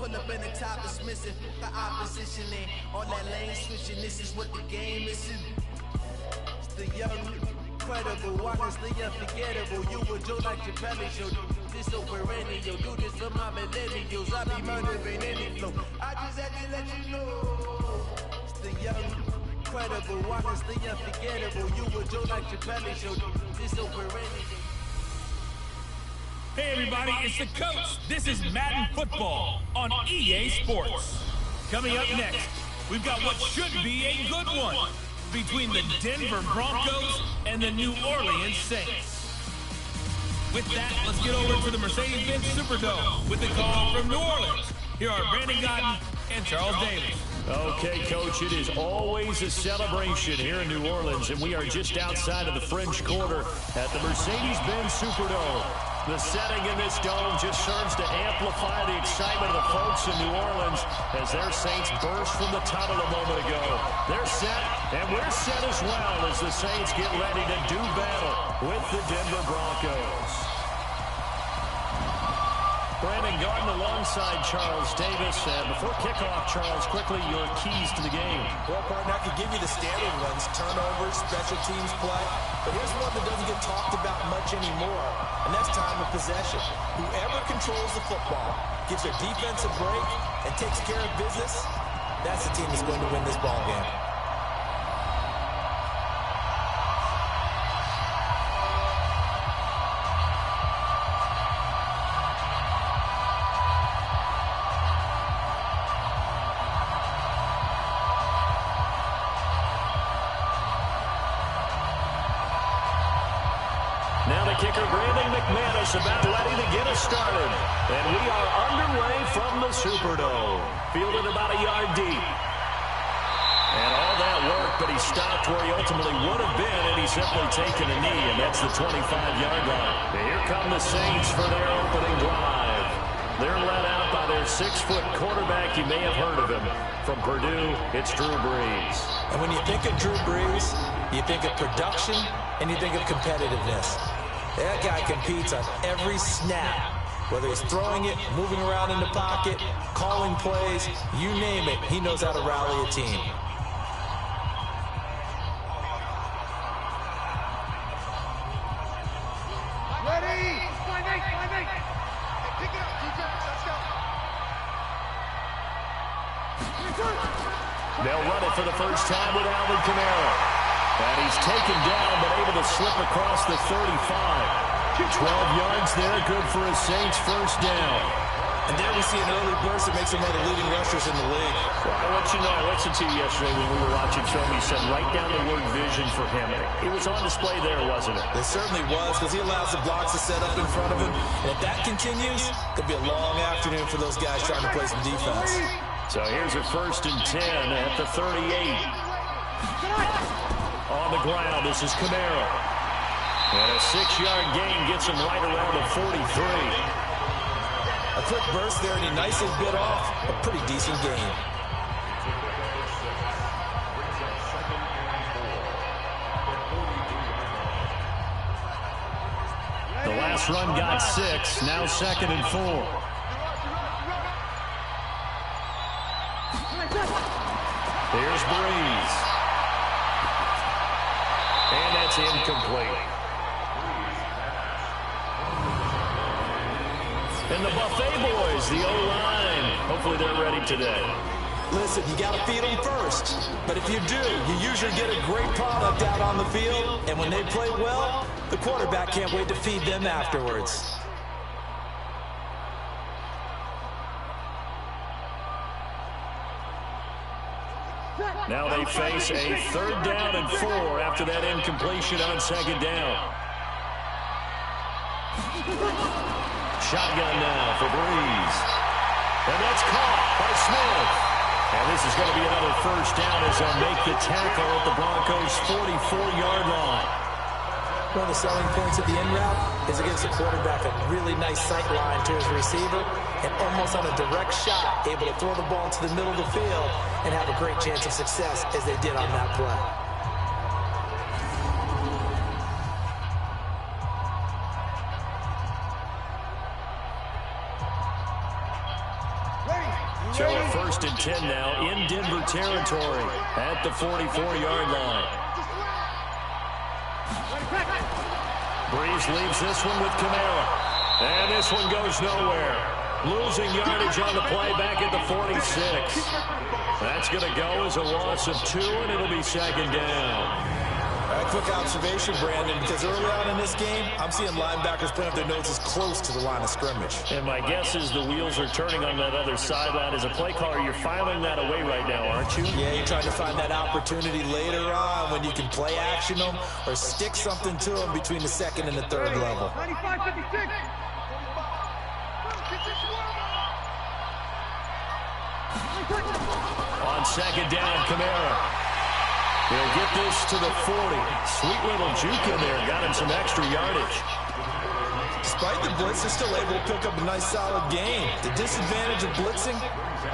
pull up in the top is missing. The opposition ain't on that lane switching. This is what the game is. It's the young, incredible, honestly unforgettable. You would do like your belly show. This so perennial. Do this for my millennials. I be murdering any flow. I just had to let you know. It's the young, incredible, honestly unforgettable. You would do like your belly show. This so perennial. Hey everybody, it's the coach. This is Madden Football on EA Sports. Coming up next, we've got what should be a good one between the Denver Broncos and the New Orleans Saints. With that, let's get over to the Mercedes-Benz Superdome with the call from New Orleans. Here are Brandon Godden and Charles Davis. Okay, Coach, it is always a celebration here in New Orleans, and we are just outside of the French Quarter at the Mercedes-Benz Superdome. The setting in this dome just serves to amplify the excitement of the folks in New Orleans as their Saints burst from the tunnel a moment ago. They're set, and we're set as well as the Saints get ready to do battle with the Denver Broncos. Brandon Garden alongside Charles Davis. And before kickoff, Charles, quickly your keys to the game. Well, partner, I could give you the standard ones, turnovers, special teams play. But here's one that doesn't get talked about much anymore, and that's time of possession. Whoever controls the football, gives their defense a break, and takes care of business, that's the team that's going to win this ball game. About ready to get us started. And we are underway from the Superdome. Fielded about a yard deep. And all that work, but he stopped where he ultimately would have been, and he's simply taken a knee, and that's the 25-yard line. And here come the Saints for their opening drive. They're led out by their 6-foot quarterback. You may have heard of him. From Purdue, it's Drew Brees. And when you think of Drew Brees, you think of production, and you think of competitiveness. That guy competes on every snap, whether he's throwing it, moving around in the pocket, calling plays, you name it, he knows how to rally a team. Ready? Pick it up, DJ. Let's go. They'll run it for the first time with Alvin Kamara. And he's taken down, but able to slip across the 35. 12 yards there, good for a Saints first down. And there we see an early burst that makes him one of the leading rushers in the league. Well, I want you to know, I listened to you yesterday when we were watching film. You said write down the word vision for him. It was on display there, wasn't it? It certainly was, because he allows the blocks to set up in front of him. And if that continues, it could be a long afternoon for those guys trying to play some defense. So here's a 1st and 10 at the 38. On the ground, this is Kamara. And a 6-yard gain gets him right around the 43. A quick burst there, and he nicely bit off a pretty decent gain. The last run got 6, now 2nd and 4. Here's Brees. And that's incomplete. And the Buffet boys, the O-line, hopefully they're ready today. Listen, you got to feed them first. But if you do, you usually get a great product out on the field. And when they play well, the quarterback can't wait to feed them afterwards. Now they face a 3rd down and 4 after that incompletion on 2nd down. Shotgun now for Brees. And that's caught by Smith. And this is going to be another first down as they'll make the tackle at the Broncos' 44-yard line. One of the selling points of the in-route is against the quarterback, a really nice sight line to his receiver, and almost on a direct shot, able to throw the ball into the middle of the field and have a great chance of success as they did on that play. Ready? So a 1st and 10 now in Denver territory at the 44-yard line. Breeze leaves this one with Kamara. And this one goes nowhere. Losing yardage on the play back at the 46. That's going to go as a loss of 2, and it'll be 2nd down. A quick observation, Brandon, because early on in this game, I'm seeing linebackers putting up their noses close to the line of scrimmage. And my guess is the wheels are turning on that other sideline. As a play caller, you're filing that away right now, aren't you? Yeah, you're trying to find that opportunity later on when you can play action them or stick something to them between the 2nd and the 3rd level. 95-56. On 2nd down, Kamara. He'll get this to the 40. Sweet little juke in there. Got him some extra yardage. Despite the blitz, they're still able to pick up a nice, solid gain. The disadvantage of blitzing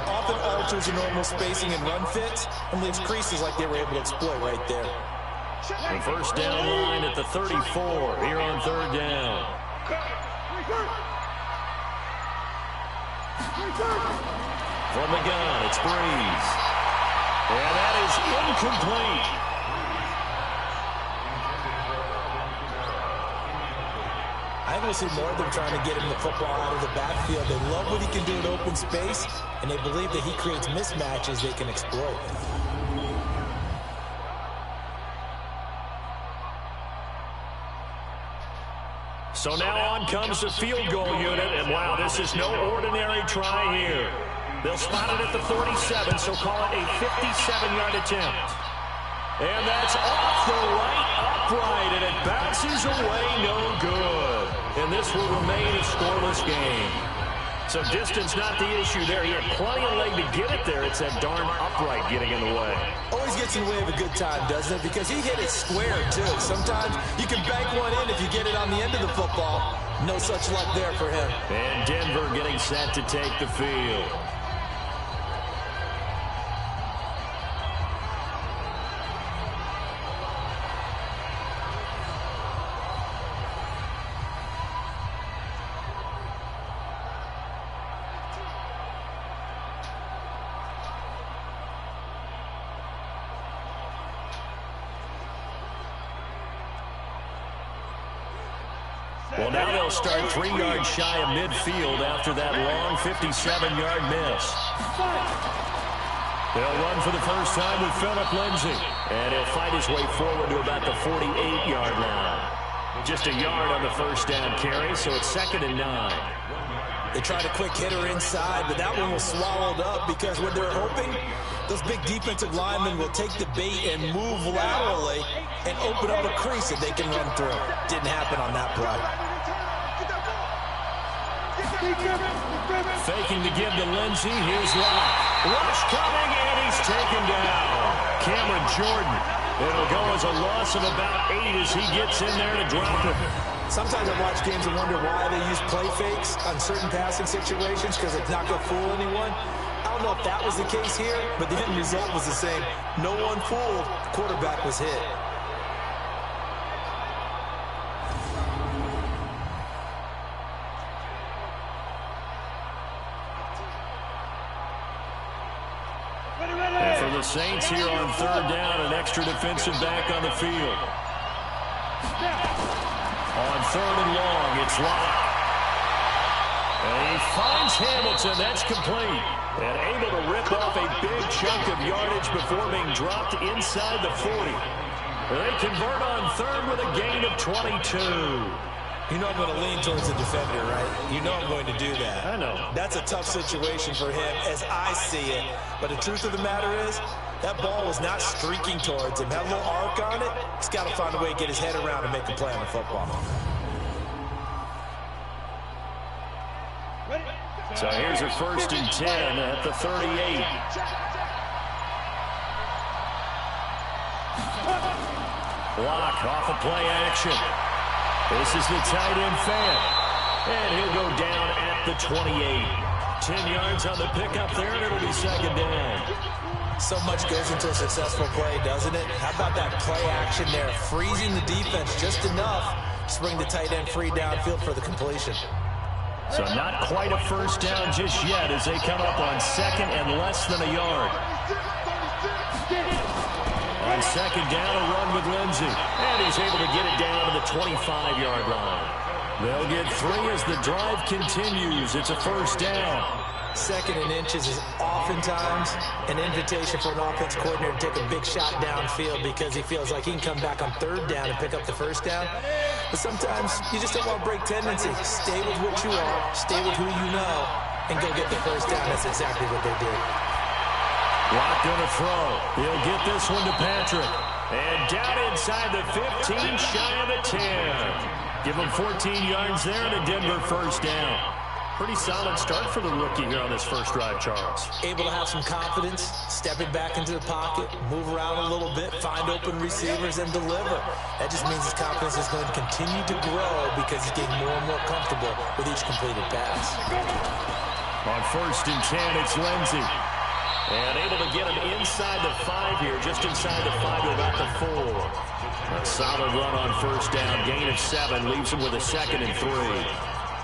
often alters the normal spacing and run fits and leaves creases like they were able to exploit right there. The 1st down line at the 34 here on 3rd down. From the gun, it's Breeze. And that is incomplete. I think we'll see more of them trying to get him the football out of the backfield. They love what he can do in open space, and they believe that he creates mismatches they can exploit. So now on comes the field goal unit, and wow, this is no ordinary try here. They'll spot it at the 47, so call it a 57-yard attempt. And that's off the right upright, and it bounces away no good. And this will remain a scoreless game. So distance not the issue there. He had plenty of leg to get it there. It's that darn upright getting in the way. Always gets in the way of a good time, doesn't it? Because he hit it square, too. Sometimes you can bank one in if you get it on the end of the football. No such luck there for him. And Denver getting set to take the field. Well, now they'll start 3 yards shy of midfield after that long 57-yard miss. They'll run for the first time with Phillip Lindsay. And he'll fight his way forward to about the 48-yard line. Just a yard on the 1st down carry, so it's 2nd and 9. They tried a quick hitter inside, but that one was swallowed up because what they're hoping, those big defensive linemen will take the bait and move laterally and open up a crease that they can run through. Didn't happen on that play. Faking to give to Lindsay. Here's Locke. Rush coming, and he's taken down. Cameron Jordan. It'll go as a loss of about 8 as he gets in there to drop it. Sometimes I watch games and wonder why they use play fakes on certain passing situations because it's not going to fool anyone. I don't know if that was the case here, but the end result was the same. No one fooled. The quarterback was hit. And for the Saints here on 3rd down, an extra defensive back on the field. On 3rd and long, it's Locke. And he finds Hamilton. That's complete. And able to rip off a big chunk of yardage before being dropped inside the 40. They convert on 3rd with a gain of 22. You know I'm going to lean towards the defender, right? You know I'm going to do that. I know. That's a tough situation for him as I see it. But the truth of the matter is, that ball was not streaking towards him. Had a little arc on it. He's got to find a way to get his head around and make a play on the football. So here's a 1st and 10 at the 38. Block off of play action. This is the tight end fan. And he'll go down at the 28. 10 yards on the pickup there, and it'll be 2nd down. So much goes into a successful play, doesn't it? How about that play action there? Freezing the defense just enough to bring the tight end free downfield for the completion. So not quite a first down just yet as they come up on second and less than a yard. On second down, a run with Lindsey. And he's able to get it down to the 25-yard line. They'll get 3 as the drive continues. It's a first down. Second and inches is oftentimes an invitation for an offense coordinator to take a big shot downfield because he feels like he can come back on third down and pick up the first down. But sometimes you just don't want to break tendency. Stay with what you are, stay with who you know, and go get the first down. That's exactly what they did. Lock gonna throw. He'll get this one to Patrick. And down inside the 15, shy of the 10. Give him 14 yards there and a Denver first down. Pretty solid start for the rookie here on this first drive, Charles. Able to have some confidence, stepping back into the pocket, move around a little bit, find open receivers, and deliver. That just means his confidence is going to continue to grow because he's getting more and more comfortable with each completed pass. On first and 10, it's Lindsey. And able to get him inside the 5 here, just inside the 5 to about the 4. A solid run on first down, gain of 7, leaves him with a second and 3.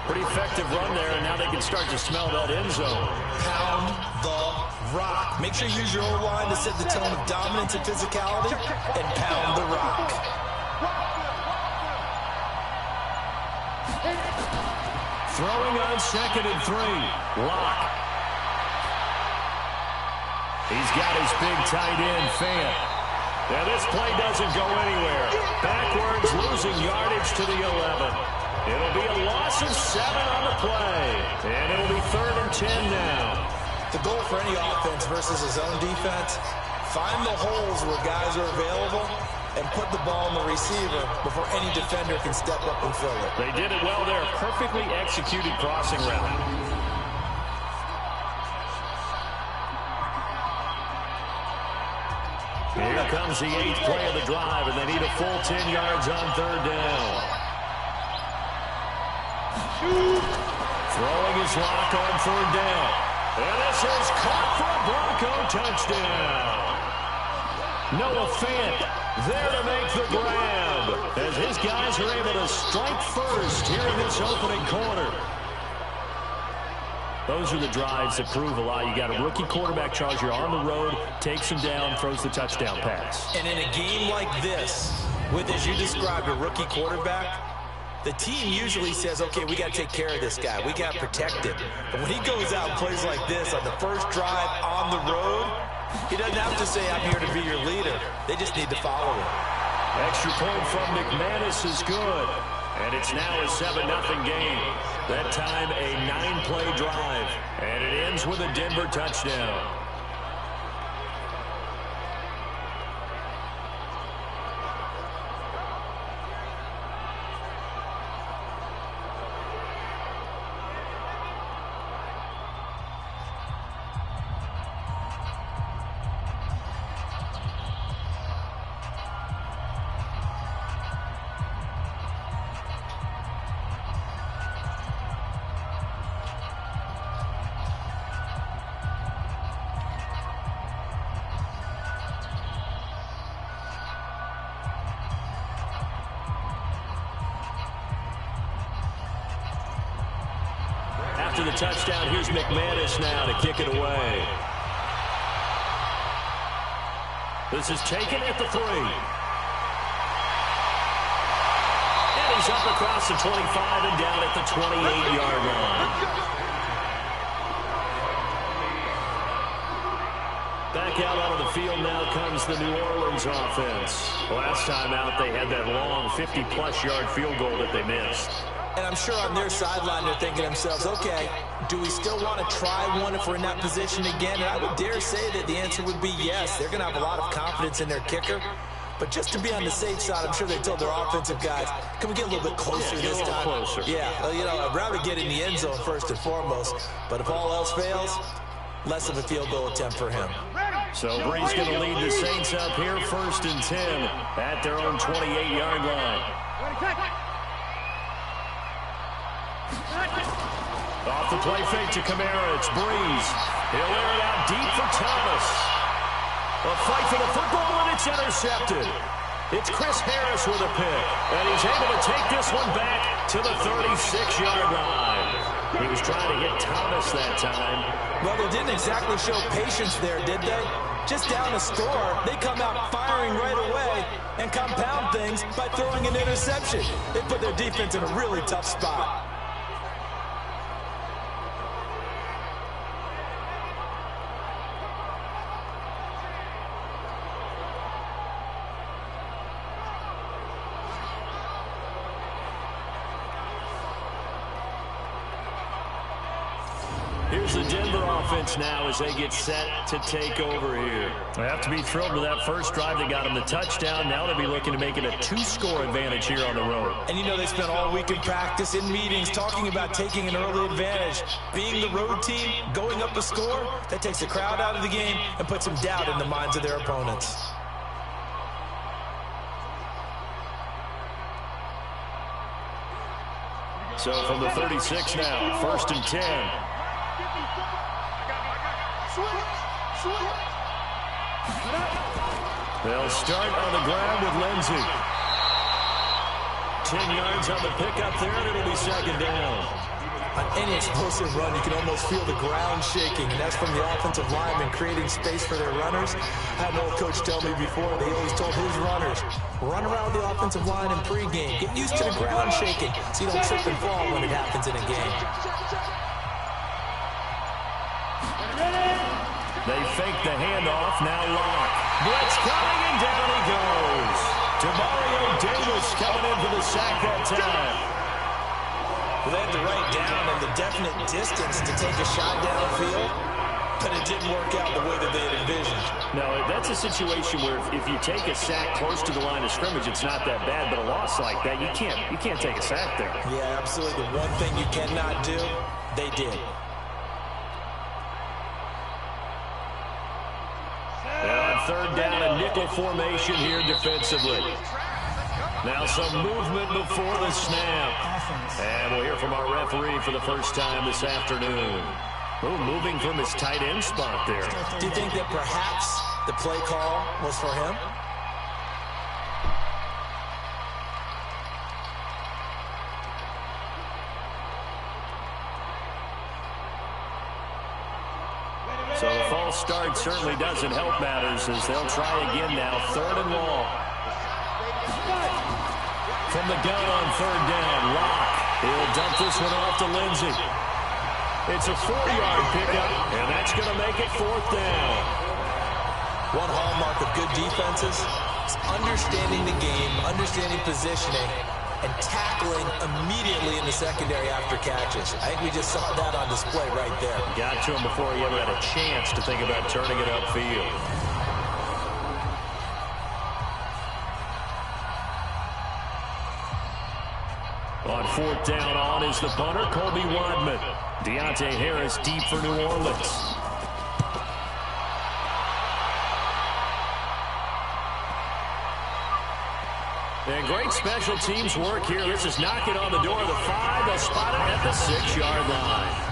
Pretty effective run there, and now they can start to smell that end zone. Pound the rock. Make sure you use your own line to set the tone of dominance and physicality, and pound the rock. Throwing on second and 3. Lock. He's got his big tight end, Fant. Now this play doesn't go anywhere. Backwards, losing yardage to the 11. It'll be a loss of 7 on the play. And it'll be 3rd and 10 now. The goal for any offense versus his own defense, find the holes where guys are available and put the ball in the receiver before any defender can step up and fill it. They did it well there. Perfectly executed crossing route. Here comes the 8th play of the drive, and they need a full 10 yards on 3rd down. Throwing his lock on 3rd down. And this is caught for a Bronco touchdown. Noah Fant there to make the grab as his guys are able to strike first here in this opening quarter. Those are the drives that prove a lot. You got a rookie quarterback, Charles. You're on the road, takes him down, throws the touchdown pass. And in a game like this, with, as you described, a rookie quarterback, the team usually says, okay, we got to take care of this guy. We got to protect him. But when he goes out and plays like this on the first drive on the road, he doesn't have to say, I'm here to be your leader. They just need to follow him. Extra point from McManus is good. And it's now a 7-0 game. That time a 9-play drive. And it ends with a Denver touchdown. After the touchdown, here's McManus now to kick it away. This is taken at the 3. And he's up across the 25 and down at the 28-yard line. Back out onto the field now comes the New Orleans offense. Last time out, they had that long 50-plus yard field goal that they missed. And I'm sure on their sideline they're thinking to themselves, okay, do we still want to try one if we're in that position again? And I would dare say that the answer would be yes. They're going to have a lot of confidence in their kicker. But just to be on the safe side, I'm sure they told their offensive guys, can we get a little bit closer this time? Closer. Yeah, you know, I'd rather get in the end zone first and foremost. But if all else fails, less of a field goal attempt for him. So Brees going to lead the Saints up here, 1st and 10 at their own 28-yard line. Off the play fake to Kamara, it's Brees. He'll air it out deep for Thomas. A fight for the football, and it's intercepted. It's Chris Harris with a pick, and he's able to take this one back to the 36-yard line. He was trying to hit Thomas that time. Well, they didn't exactly show patience there, did they? Just down a score, they come out firing right away and compound things by throwing an interception. They put their defense in a really tough spot. Here's the Denver offense now as they get set to take over here. They have to be thrilled with that first drive. They got them the touchdown. Now they'll be looking to make it a 2-score advantage here on the road. And you know they spent all week in practice, in meetings, talking about taking an early advantage. Being the road team, going up a score, that takes the crowd out of the game and puts some doubt in the minds of their opponents. So from the 36 now, 1st and 10. They'll start on the ground with Lindsey. 10 yards on the pickup there, and it'll be 2nd down. On any explosive run, you can almost feel the ground shaking, and that's from the offensive linemen creating space for their runners. I had an old coach tell me before, they always told his runners, run around the offensive line in pregame. Get used to the ground shaking so you don't trip and fall when it happens in a game. They fake the handoff, now Locke. Blitz coming, and down he goes. Demario Davis coming in for the sack that time. Well, they had to write down in the definite distance to take a shot downfield, but it didn't work out the way that they had envisioned. No, that's a situation where if you take a sack close to the line of scrimmage, it's not that bad, but a loss like that, you can't take a sack there. Yeah, absolutely. The one thing you cannot do, they did. And on 3rd down, a nickel formation here defensively. Now some movement before the snap. And we'll hear from our referee for the first time this afternoon. Oh, moving from his tight end spot there. Do you think that perhaps the play call was for him? So the false start certainly doesn't help matters as they'll try again now. 3rd and long. From the gun on 3rd down, Locke. He'll dump this one off to Lindsey. It's a 4-yard pickup, and that's going to make it 4th down. One hallmark of good defenses is understanding the game, understanding positioning, and tackling immediately in the secondary after catches. I think we just saw that on display right there. Got to him before he ever had a chance to think about turning it upfield. On 4th down, on is the punter, Colby Wadman. Deontay Harris deep for New Orleans. And great special teams work here. This is knocking on the door of the 5. They'll spot it at the 6-yard line.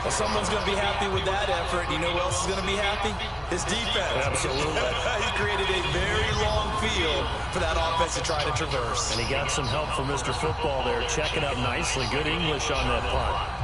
Well, someone's going to be happy with that effort. You know who else is going to be happy? His defense. Absolutely. He created a very long field for that offense to try to traverse. And he got some help from Mr. Football there, checking up nicely. Good English on that punt.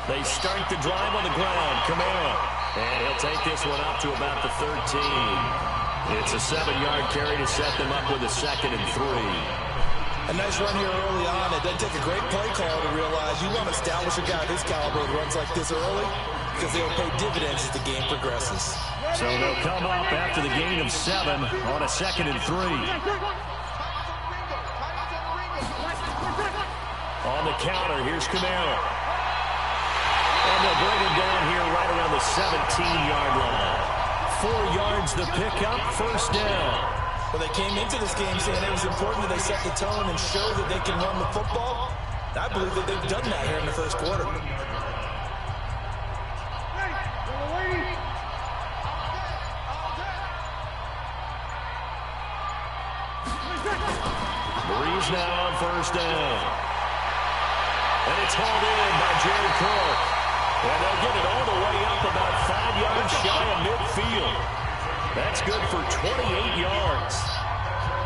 They start the drive on the ground. Camara. And he'll take this one up to about the 13. It's a 7-yard carry to set them up with a 2nd and 3. A nice run here early on. It doesn't take a great play call to realize you want to establish a guy of his caliber who runs like this early because they'll pay dividends as the game progresses. So they'll come up after the gain of 7 on a 2nd and 3. On the counter, here's Camara. And they'll bring him down here right around the 17-yard line. 4 yards the pickup, 1st down. Well, they came into this game saying it was important that they set the tone and show that they can run the football. I believe that they've done that here in the 1st quarter. Breeze now on first down. And it's hauled in by Jared Cook. And they'll get it all the way up about 5 yards shy of midfield. That's good for 28 yards.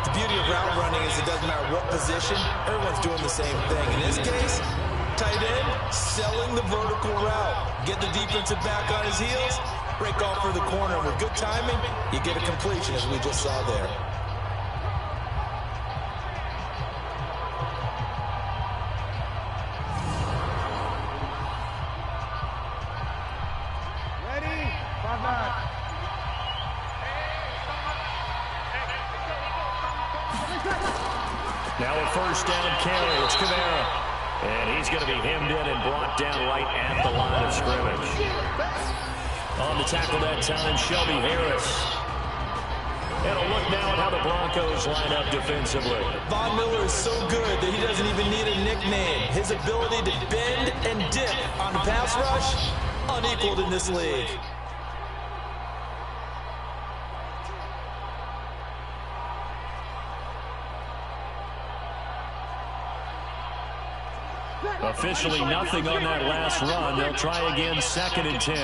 The beauty of route running is it doesn't matter what position, everyone's doing the same thing. In this case, tight end, selling the vertical route. Get the defensive back on his heels, break off for the corner. And with good timing, you get a completion as we just saw there. Ready? 5-9. Now a first down carry. It's Kamara. And he's going to be hemmed in and brought down right at the line of scrimmage. On the tackle that time, Shelby Harris. And a look now at how the Broncos line up defensively. Von Miller is so good that he doesn't even need a nickname. His ability to bend and dip on the pass rush, unequaled in this league. Officially nothing on that last run. They'll try again, 2nd and 10.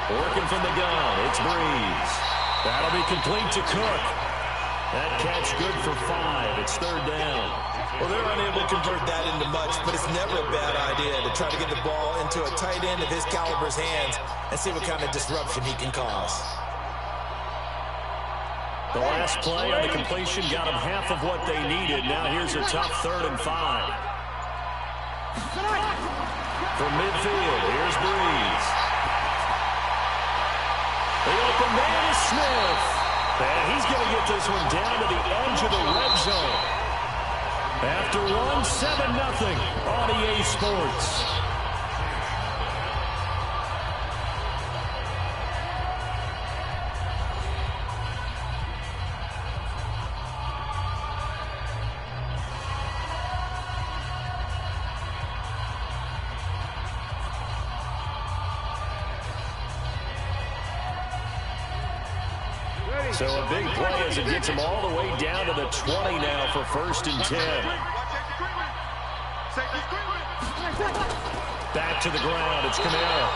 Working from the gun, it's Breeze. That'll be complete to Cook. That catch good for 5. It's 3rd down. Well, they're unable to convert that into much, but it's never a bad idea to try to get the ball into a tight end of his caliber's hands and see what kind of disruption he can cause. The last play on the completion got them half of what they needed. Now here's a tough 3rd and 5. From midfield, here's Breeze. The open man is Smith. And he's going to get this one down to the edge of the red zone. After 7-0 on EA Sports. So a big play as it gets him all the way down to the 20 now for 1st and 10. Back to the ground. It's Kamara.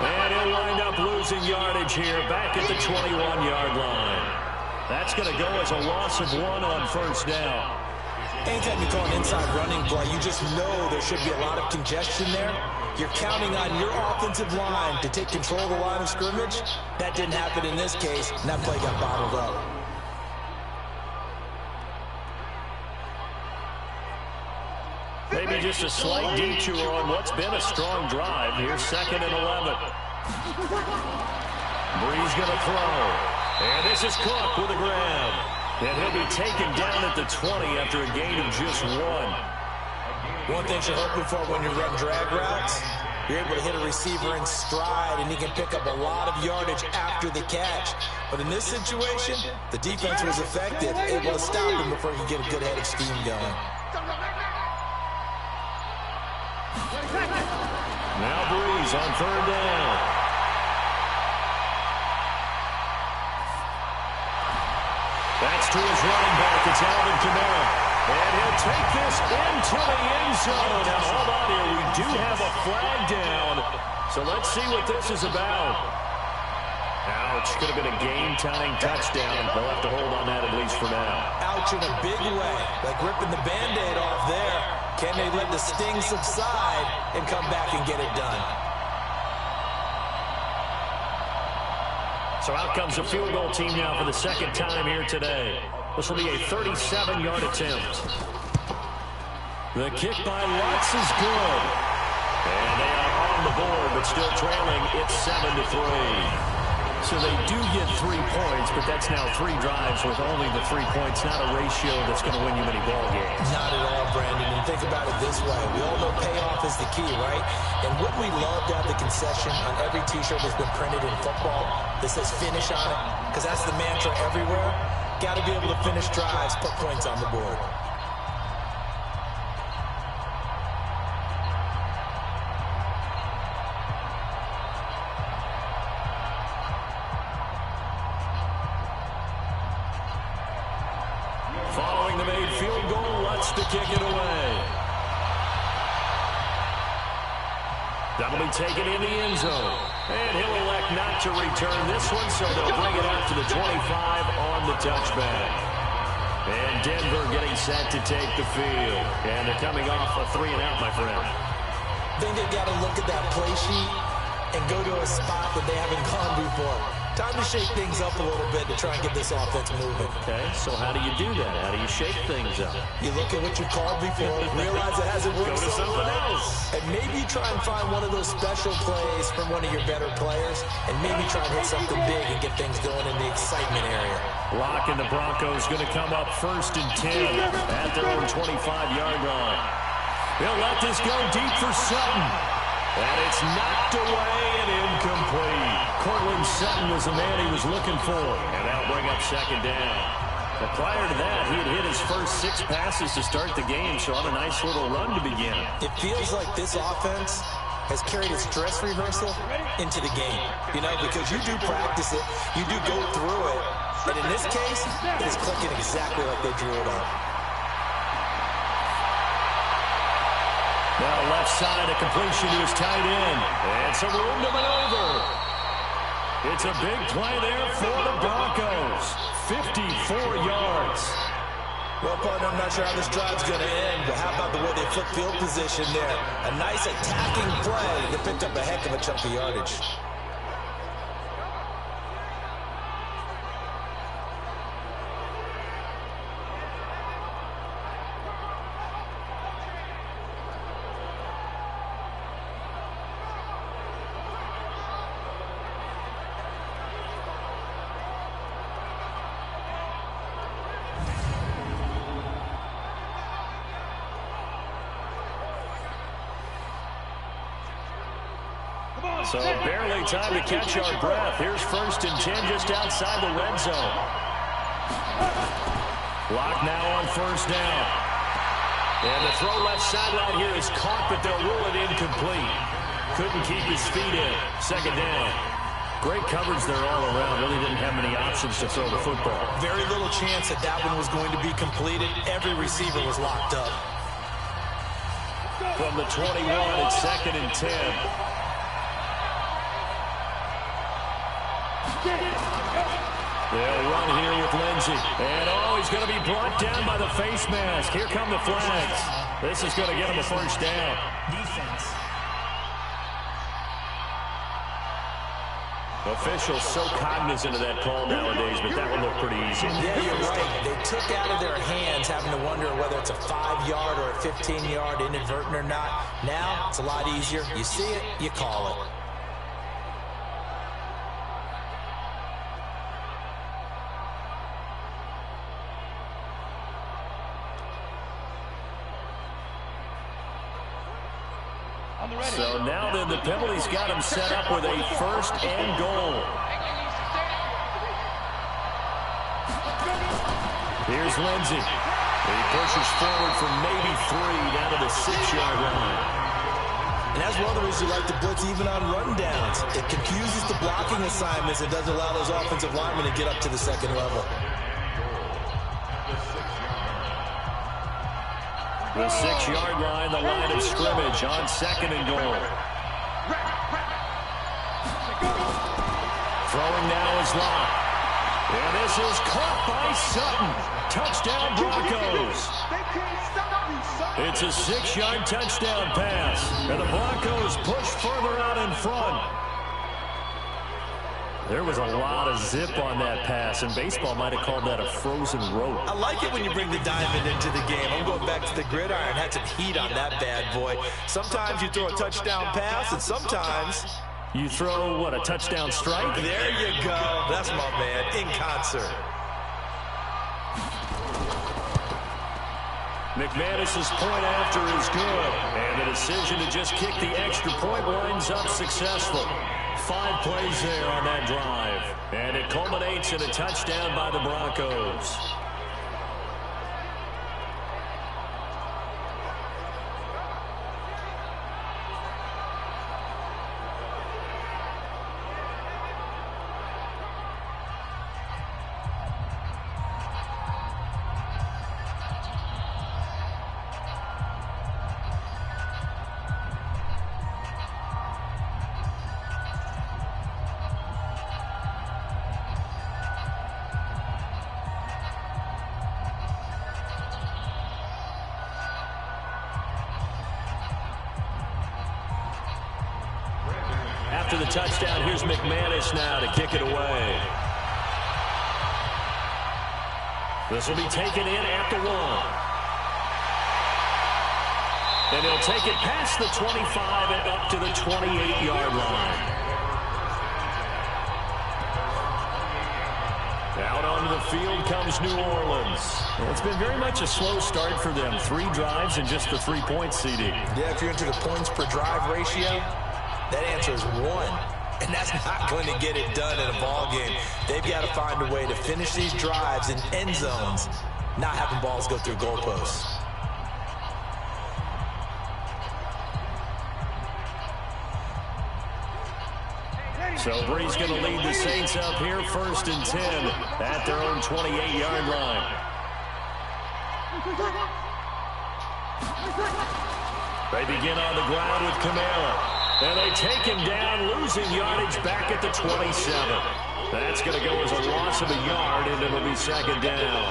And he'll wind up losing yardage here back at the 21-yard line. That's going to go as a loss of 1 on 1st down. Anytime you call an inside running play, you just know there should be a lot of congestion there. You're counting on your offensive line to take control of the line of scrimmage. That didn't happen in this case, and that play got bottled up. Maybe just a slight detour on what's been a strong drive. Here's 2nd and 11. Breeze going to throw. And this is Cook with a grab. And he'll be taken down at the 20 after a gain of just 1. One thing you're hoping for when you run drag routes, you're able to hit a receiver in stride, and he can pick up a lot of yardage after the catch. But in this situation, the defense was effective, able to stop him before he could get a good head of steam going. Now Breeze on 3rd down. That's to his running back. It's Alvin Kamara. And he'll take this into the end zone. Now, hold on here. We do have a flag down. So let's see what this is about. Ouch. Could have been a game-tying touchdown. They'll have to hold on that at least for now. Ouch in a big way. Like ripping the Band-Aid off there. Can they let the sting subside and come back and get it done? So out comes the field goal team now for the 2nd time here today. This will be a 37-yard attempt. The kick by Lutz is good. And they are on the board, but still trailing. It's 7-3. So they do get 3 points, but that's now 3 drives with only the 3 points. Not a ratio that's going to win you many ball games. Not at all, Brandon. And think about it this way. We all know payoff is the key, right? And wouldn't we love to have the concession on every T-shirt that's been printed in football that says finish on it? Because that's the mantra everywhere. Got to be able to finish drives, put points on the board. the made field goal, wants to kick it away. That'll be taken in the end zone. And he'll elect not to return this one, so they'll bring it out to the 25 on the touchback. And Denver getting set to take the field. And they're coming off a 3-and-out, my friend. I think they've got to look at that play sheet and go to a spot that they haven't gone before. Time to shake things up a little bit to try and get this offense moving. Okay, so how do you do that? How do you shake things up? You look at what you called before, realize it hasn't worked. Go to something else. And maybe try and find one of those special plays from one of your better players, and maybe try and hit something big and get things going in the excitement area. Lock and the Broncos going to come up 1st and 10 at their own 25-yard line. They'll let this go deep for Sutton. And it's knocked away and incomplete. Cortland Sutton was the man he was looking for. And that'll bring up 2nd down. But prior to that, he had hit his first 6 passes to start the game, so on a nice little run to begin. It feels like this offense has carried its dress rehearsal into the game. You know, because you do practice it, you do go through it. And in this case, it is clicking exactly like they drew it up. Now left side, a completion to his tight end. And some room to maneuver. It's a big play there for the Broncos. 54 yards. Well, partner, I'm not sure how this drive's going to end, but how about the way they flip field position there? A nice attacking play that picked up a heck of a chunk of yardage. So barely time to catch our breath. Here's 1st and 10 just outside the red zone. Lock now on 1st down. And the throw left sideline here is caught, but they'll rule it incomplete. Couldn't keep his feet in. 2nd down. Great coverage there all around. Really didn't have many options to throw the football. Very little chance that that one was going to be completed. Every receiver was locked up. From the 21, it's 2nd and 10. They'll run here with Lindsey. And, he's going to be brought down by the face mask. Here come the flags. This is going to get him a 1st down. Defense. Officials so cognizant of that call nowadays, but that one looked pretty easy. Yeah, you're right. They took out of their hands having to wonder whether it's a 5-yard or a 15-yard inadvertent or not. Now, it's a lot easier. You see it, you call it. So now then, the penalty's got him set up with a 1st and goal. Here's Lindsey. He pushes forward from maybe 3 down to the 6-yard line. And that's one of the reasons you like to blitz even on rundowns. It confuses the blocking assignments. It doesn't allow those offensive linemen to get up to the 2nd level. The 6-yard line, the line of scrimmage on 2nd and goal. Throwing now is Locke. And this is caught by Sutton. Touchdown Broncos. It's a 6-yard touchdown pass. And the Broncos push further out in front. There was a lot of zip on that pass, and baseball might have called that a frozen rope. I like it when you bring the diamond into the game. I'm going back to the gridiron. Had some heat on that bad boy. Sometimes you throw a touchdown pass, and sometimes you throw, what, a touchdown strike? There you go. That's my man, in concert. McManus's point after is good. And the decision to just kick the extra point winds up successful. 5 plays there on that drive. And it culminates in a touchdown by the Broncos. After the touchdown, here's McManus now to kick it away. This will be taken in at the 1. And he'll take it past the 25 and up to the 28-yard line. Out onto the field comes New Orleans. Well, it's been very much a slow start for them. 3 drives and just the 3 points, CD. Yeah, if you're into the points per drive ratio, that answer is 1. And that's not going to get it done in a ball game. They've got to find a way to finish these drives in end zones, not having balls go through goalposts. So Bree's going to lead the Saints up here 1st and 10 at their own 28-yard line. They begin on the ground with Kamara. And they take him down, losing yardage back at the 27. That's going to go as a loss of a yard, and it'll be 2nd down.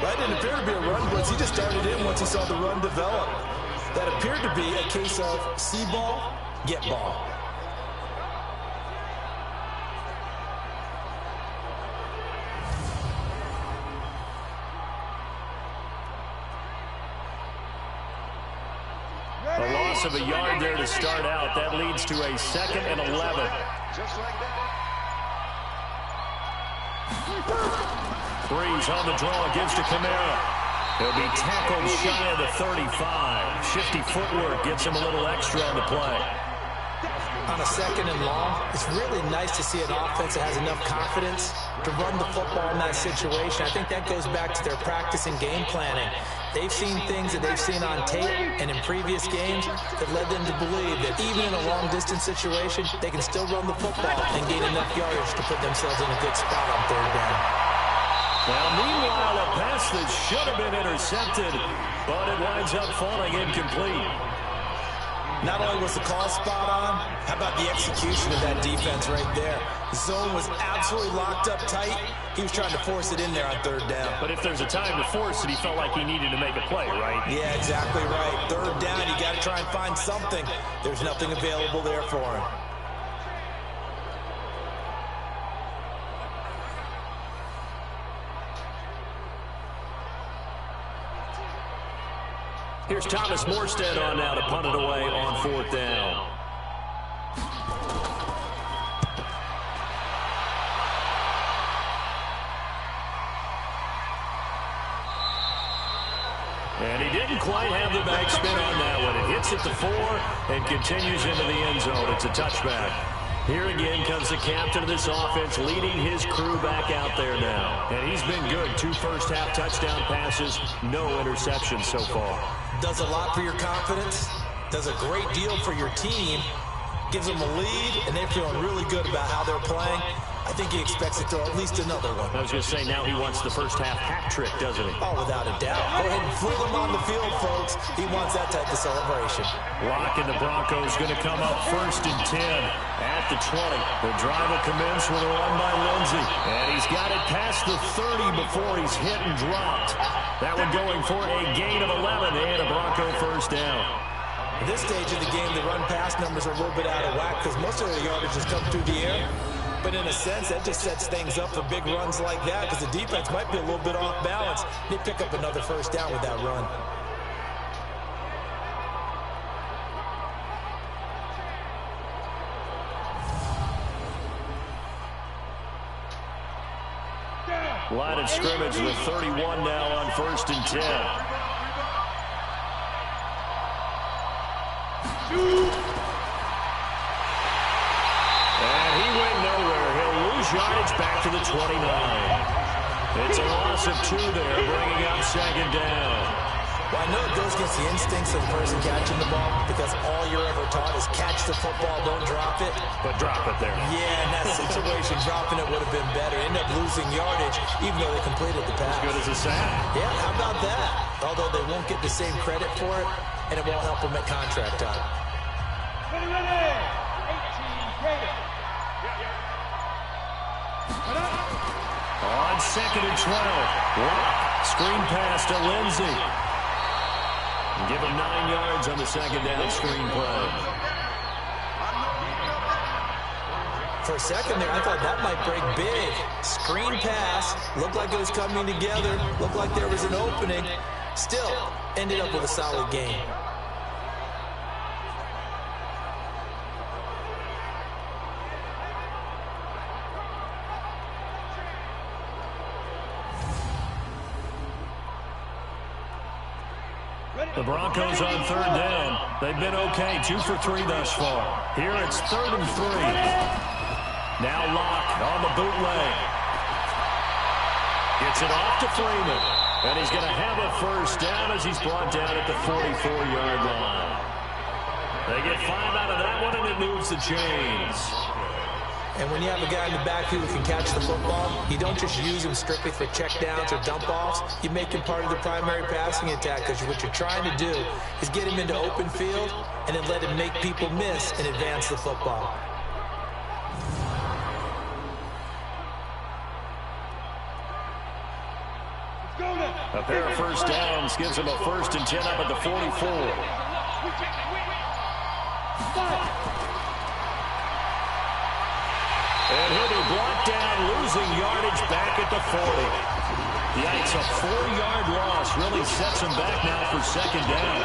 That didn't appear to be a run blitz. He just started in once he saw the run develop. That appeared to be a case of see ball, get ball. A loss of a yard there to start out. That leads to a 2nd and 11. Just like that. Breeze on the draw, gives to Kamara. He'll be tackled shy of the 35. Shifty footwork gets him a little extra on the play. On a 2nd and long, it's really nice to see an offense that has enough confidence to run the football in that situation. I think that goes back to their practice and game planning. They've seen things that they've seen on tape and in previous games that led them to believe that even in a long-distance situation, they can still run the football and gain enough yardage to put themselves in a good spot on 3rd down. Now, meanwhile, a pass that should have been intercepted, but it winds up falling incomplete. Not only was the call spot on, how about the execution of that defense right there? The zone was absolutely locked up tight. He was trying to force it in there on 3rd down. But if there's a time to force it, he felt like he needed to make a play, right? Yeah, exactly right. 3rd down, you got to try and find something. There's nothing available there for him. Here's Thomas Morstead on now to punt it away on 4th down. And he didn't quite have the backspin on that one. It hits at the 4 and continues into the end zone. It's a touchback. Here again comes the captain of this offense, leading his crew back out there now. And he's been good. 2 first-half touchdown passes, no interceptions so far. Does a lot for your confidence, does a great deal for your team, gives them a lead, and they're feeling really good about how they're playing. I think he expects to throw at least another one. I was going to say, now he wants the first-half hat trick, doesn't he? Oh, without a doubt. Go ahead and fling him on the field, folks. He wants that type of celebration. Lock and the Broncos going to come up 1st and 10 at the 20. The drive will commence with a run by Lindsey. And he's got it past the 30 before he's hit and dropped. That one going for a gain of 11 and a Bronco 1st down. At this stage of the game, the run-pass numbers are a little bit out of whack because most of the yardage has come through the air. But in a sense, that just sets things up for big runs like that because the defense might be a little bit off balance. They pick up another 1st down with that run. Line of scrimmage with 31 now on 1st and 10. And he went nowhere. He'll lose yardage back to the 29. It's a loss of 2 there, bringing up 2nd down. Well, I know it goes against the instincts of the person catching the ball because all you're ever taught is catch the football, don't drop it. But drop it there. Yeah, in that situation, dropping it would have been better. End up losing yardage, even though they completed the pass. As good as a sack. Yeah, how about that? Although they won't get the same credit for it, and it won't help them at contract time. Ready, 18, greater. On 2nd and 12. Lock. Screen pass to Lindsey. Give him 9 yards on the 2nd down screen play. For a second there, I thought that might break big. Screen pass, looked like it was coming together, looked like there was an opening. Still, ended up with a solid game. The Broncos on third down. They've been okay, 2 for 3 thus far. Here it's 3rd and 3. Now Locke on the bootleg. Gets it off to Freeman. And he's going to have a first down as he's brought down at the 44-yard line. They get 5 out of that one, and it moves the chains. And when you have a guy in the backfield who can catch the football, you don't just use him strictly for checkdowns or dump-offs. You make him part of the primary passing attack, because what you're trying to do is get him into open field and then let him make people miss and advance the football. A pair of first downs gives him a 1st and 10 up at the 44. And he'll be brought down, losing yardage back at the 40. Yikes, a 4-yard loss really sets him back now for 2nd down.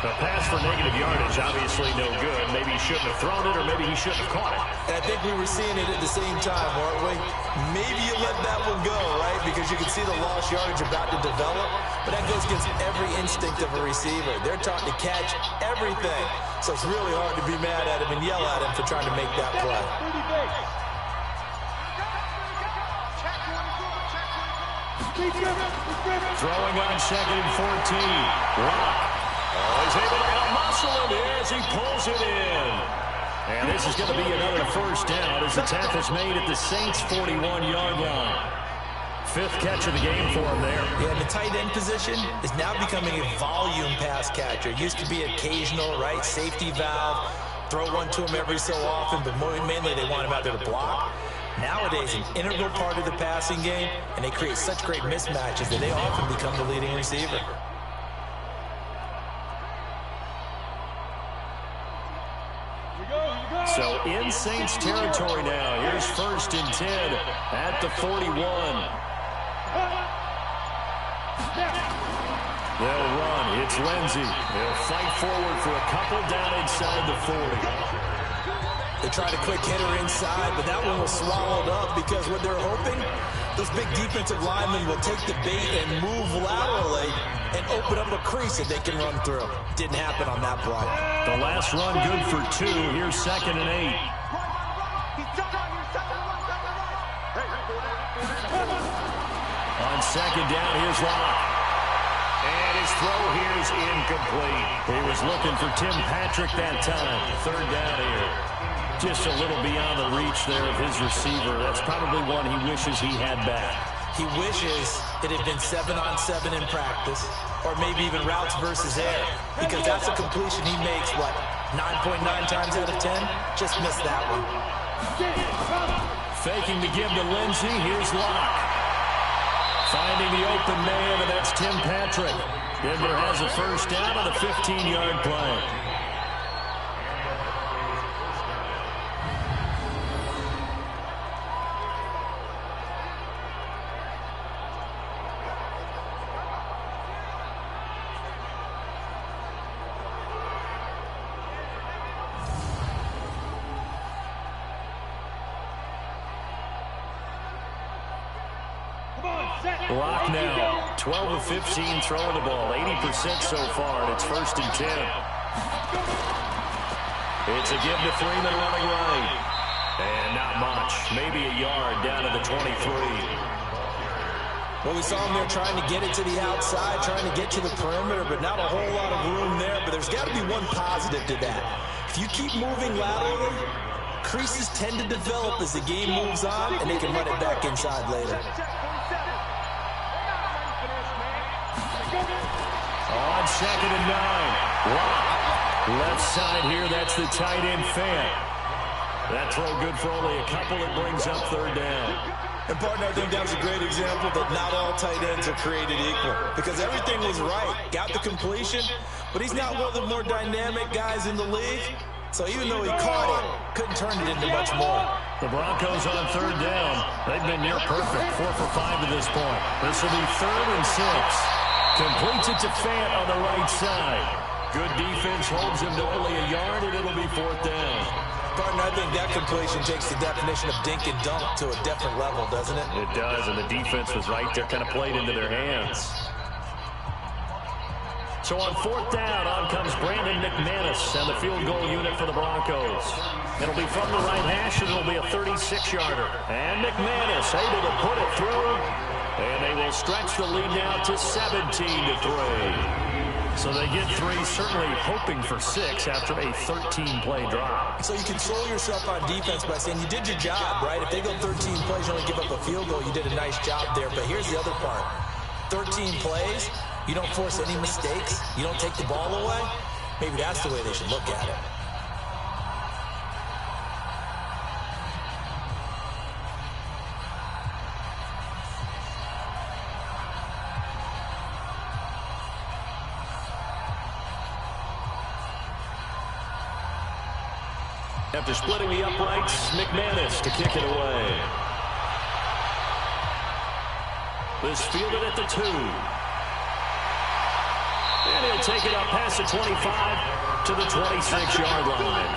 A pass for negative yardage, obviously no good. Maybe he shouldn't have thrown it, or maybe he shouldn't have caught it. And I think we were seeing it at the same time, weren't we? Maybe you let that one go, right? Because you can see the lost yardage about to develop. But that goes against every instinct of a receiver. They're taught to catch everything. So it's really hard to be mad at him and yell at him for trying to make that play. Throwing on 2nd and 14. Locke. Oh, he's able to muscle it as he pulls it in. And this is going to be another first down as the tackle's made at the Saints' 41-yard line. 5th catch of the game for him there. Yeah, the tight end position is now becoming a volume pass catcher. It used to be occasional, right? Safety valve. Throw one to him every so often, but mainly they want him out there to block. Nowadays, an integral part of the passing game, and they create such great mismatches that they often become the leading receiver. So in Saints territory now. Here's 1st and 10 at the 41. They'll run. It's Lindsey. They'll fight forward for a couple down inside the 40. They tried a quick hitter inside, but that one was swallowed up because what they're hoping, those big defensive linemen will take the bait and move laterally and open up a crease that they can run through. Didn't happen on that play. The last run good for 2. Here's 2nd and 8. On 2nd down, here's Locke. And his throw here is incomplete. He was looking for Tim Patrick that time. 3rd down here. Just a little beyond the reach there of his receiver. That's probably one he wishes he had back. He wishes it had been 7-on-7 in practice, or maybe even routes versus air, because that's a completion he makes, what, 9.9 times out of 10? Just missed that one. Faking to give to Lindsey. Here's Locke. Finding the open man, and that's Tim Patrick. Denver has a first down on the 15-yard play. Locke now, 12 of 15 throwing the ball, 80% so far, and it's 1st and 10. It's a give to Freeman running right. And not much, maybe a yard down to the 23. Well, we saw him there trying to get it to the outside, trying to get to the perimeter, but not a whole lot of room there. But there's got to be one positive to that. If you keep moving laterally, creases tend to develop as the game moves on, and they can run it back inside later. On 2nd and 9. Wow. Left side here, that's the tight end fan. That throw good for only a couple. It brings up 3rd down. And partner, I think that was a great example that not all tight ends are created equal. Because everything was right. Got the completion, but he's not one of the more dynamic guys in the league. So even though he caught it, couldn't turn it into much more. The Broncos on third down. They've been near perfect, 4 for 5 to this point. This will be 3rd and 6. Completes it to Fant on the right side. Good defense holds him to only a yard, and it'll be 4th down. Pardon, I think that completion takes the definition of dink and dunk to a different level, doesn't it? It does, and the defense was right there, kind of played into their hands. So on 4th down, on comes Brandon McManus and the field goal unit for the Broncos. It'll be from the right hash, and it'll be a 36-yarder. And McManus able to put it through, and they will stretch the lead now to 17-3. So they get 3, certainly hoping for 6 after a 13-play drive. So you console yourself on defense by saying you did your job, right? If they go 13 plays, you only give up a field goal, you did a nice job there. But here's the other part. 13 plays, you don't force any mistakes, you don't take the ball away. Maybe that's the way they should look at it. After splitting the uprights, McManus to kick it away. This fielded at the 2. And he'll take it up past the 25 to the 26-yard line.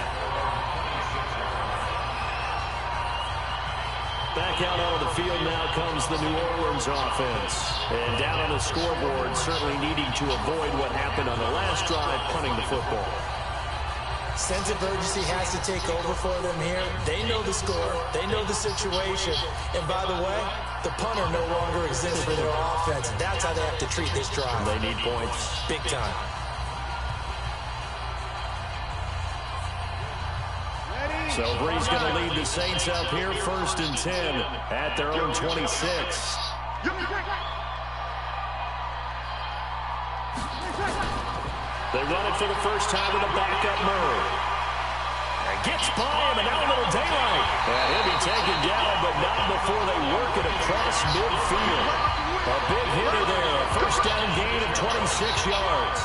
Back out onto the field now comes the New Orleans offense. And down on the scoreboard, certainly needing to avoid what happened on the last drive, punting the football. Sense of urgency has to take over for them here. They know the score. They know the situation. And by the way, the punter no longer exists for their offense. That's how they have to treat this drive. They need points. Big time. So Bree's going to lead the Saints up here, 1st and 10 at their own 26. They run it for the first time with a backup Murray. And gets by him, and now a little daylight. And he'll be taken down, but not before they work it across midfield. A big hitter there, a first down gain of 26 yards.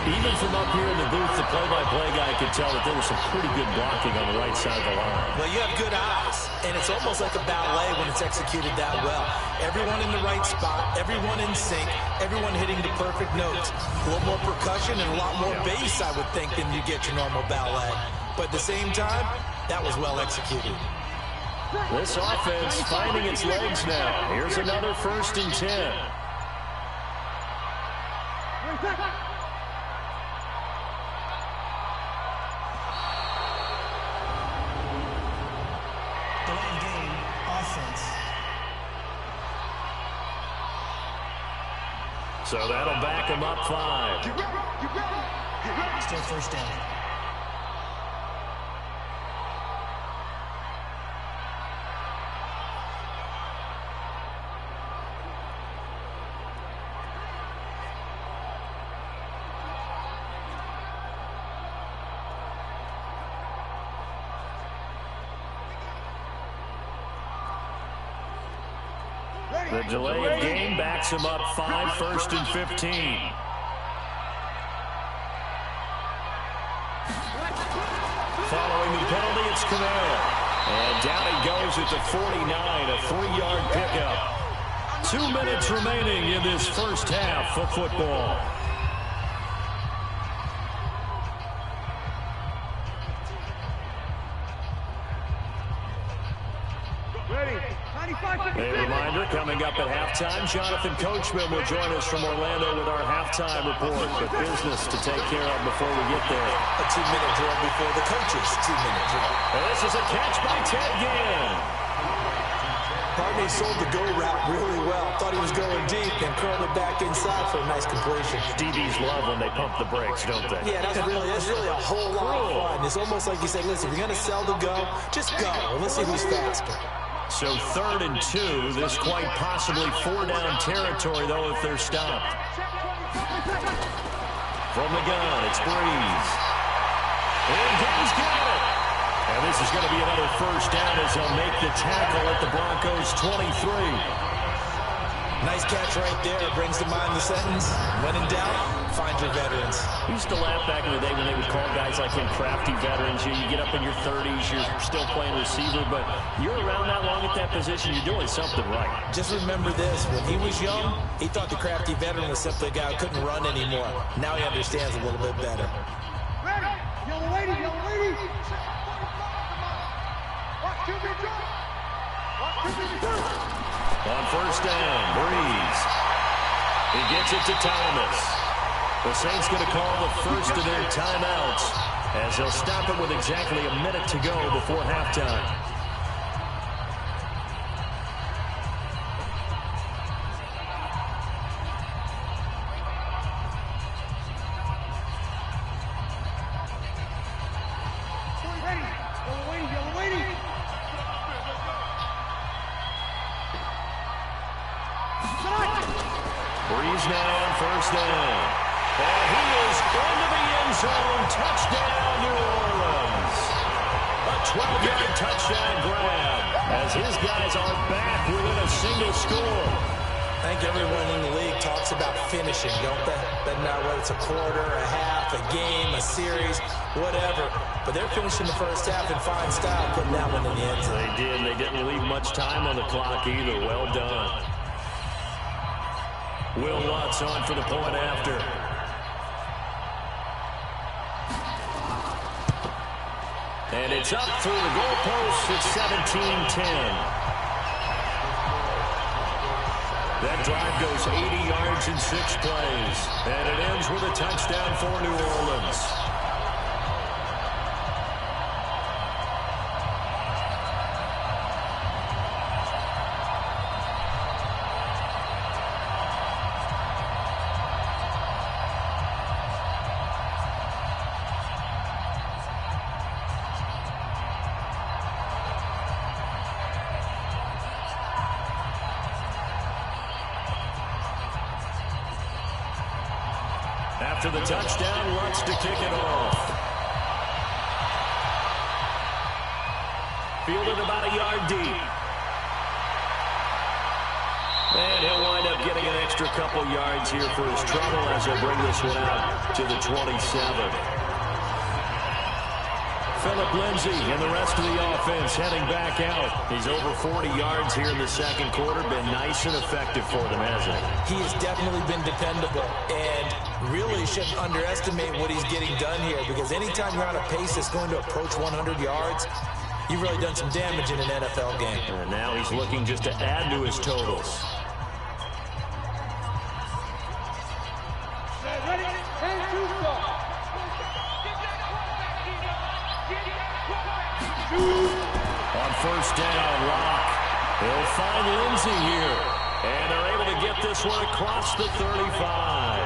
Even from up here in the booth, the play-by-play guy could tell that there was some pretty good blocking on the right side of the line. Well, you have good eyes, and it's almost like a ballet when it's executed that well. Everyone in the right spot, everyone in sync, everyone hitting the perfect notes. A little more percussion and a lot more bass, I would think, than you get your normal ballet. But at the same time, that was well executed. This offense finding its legs now. Here's another 1st and 10. So that'll back him up 5. Still 1st down. The delay of game backs him up 5, 1st and 15. Following the penalty, it's Kamara. And down he goes at the 49, a 3-yard pickup. 2 minutes remaining in this first half of football. A reminder, coming up at halftime, Jonathan Coachman will join us from Orlando with our halftime report. But business to take care of before we get there. A 2-minute drill before the coaches' 2-minute drill. And this is a catch by Ted Ginn. Barney sold the go route really well. Thought he was going deep and curled it back inside for a nice completion. DBs love when they pump the brakes, don't they? Yeah, that's really a whole lot of fun. It's almost like you say, listen, if you're going to sell the go, just go. And let's see who's faster. So 3rd and 2, this quite possibly 4-down territory, though, if they're stopped. From the gun, it's Breeze. And Ginn's got it. And this is going to be another 1st down as they'll make the tackle at the Broncos' 23. Nice catch right there. Brings to mind the sentence, when in doubt, find your veterans. We used to laugh back in the day when they would call guys like him crafty veterans. You get up in your 30s, you're still playing receiver, but you're around that long at that position, you're doing something right. Just remember this, when he was young, he thought the crafty veteran was simply a guy who couldn't run anymore. Now he understands a little bit better. Ready. Yellow lady, yellow lady. Watch QB jump. Watch QB jump. On first down, Breeze. He gets it to Thomas. The Saints going to call the first of their timeouts as they'll stop it with exactly a minute to go before halftime. Breeze now on first down. And he is into the end zone. Touchdown, New Orleans. A 12-yard touchdown grab as his guys are back within a single score. I think everyone in the league talks about finishing, don't they? Doesn't matter whether it's a quarter, a half, a game, a series, whatever. But they're finishing the first half in fine style, putting that one in the end zone. They did. They didn't leave much time on the clock either. Well done. Will Lutz on for the point after. And it's up through the goalpost. It's 17-10. That drive goes 80 yards in 6 plays. And it ends with a touchdown for New Orleans. After the touchdown, Lutz to kick it off. Fielded about a yard deep. And he'll wind up getting an extra couple yards here for his trouble as he'll bring this one out to the 27. Phillip Lindsay and the rest of the offense heading back out. He's over 40 yards here in the second quarter. Been nice and effective for them, hasn't he? He has definitely been dependable and really shouldn't underestimate what he's getting done here, because anytime you're on a pace that's going to approach 100 yards, you've really done some damage in an NFL game. And now he's looking just to add to his totals. Ready, and shoot start. On first down, Locke. He'll find Lindsay here. And they're able to get this one across the 35.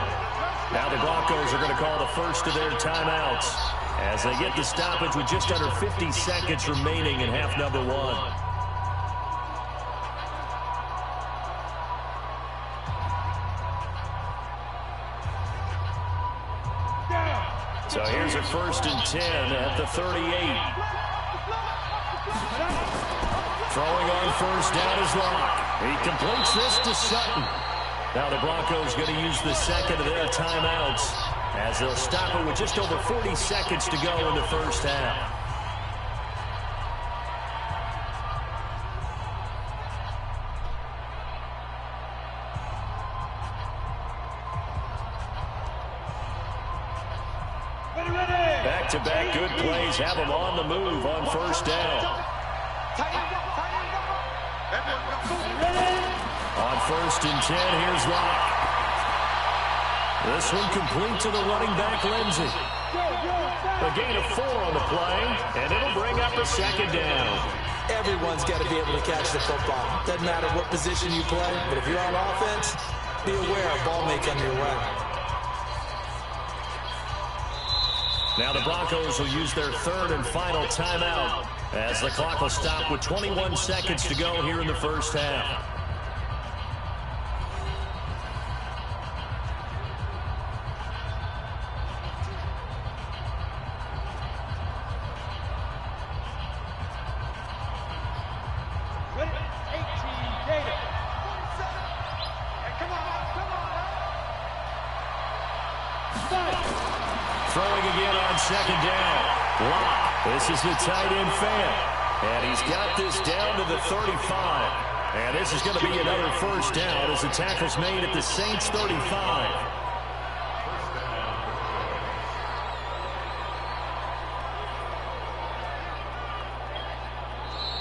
Now the Broncos are going to call the first of their timeouts as they get the stoppage with just under 50 seconds remaining in half number 1. So here's a 1st and 10 at the 38. Throwing on first down is Locke. He completes this to Sutton. Now the Broncos going to use the second of their timeouts as they'll stop it with just over 40 seconds to go in the first half. Back-to-back good plays have them on the move on first down. On 1st and 10, here's Locke. This one complete to the running back, Lindsay. A gain of 4 on the play, and it'll bring up a second down. Everyone's got to be able to catch the football. Doesn't matter what position you play, but if you're on offense, be aware a ball may come your way. Now the Broncos will use their 3rd and final timeout as the clock will stop with 21 seconds to go here in the first half. Throwing again on second down. Locke. This is the tight end fan. And he's got this down to the 35. And this is going to be another first down as the tackle's made at the Saints 35.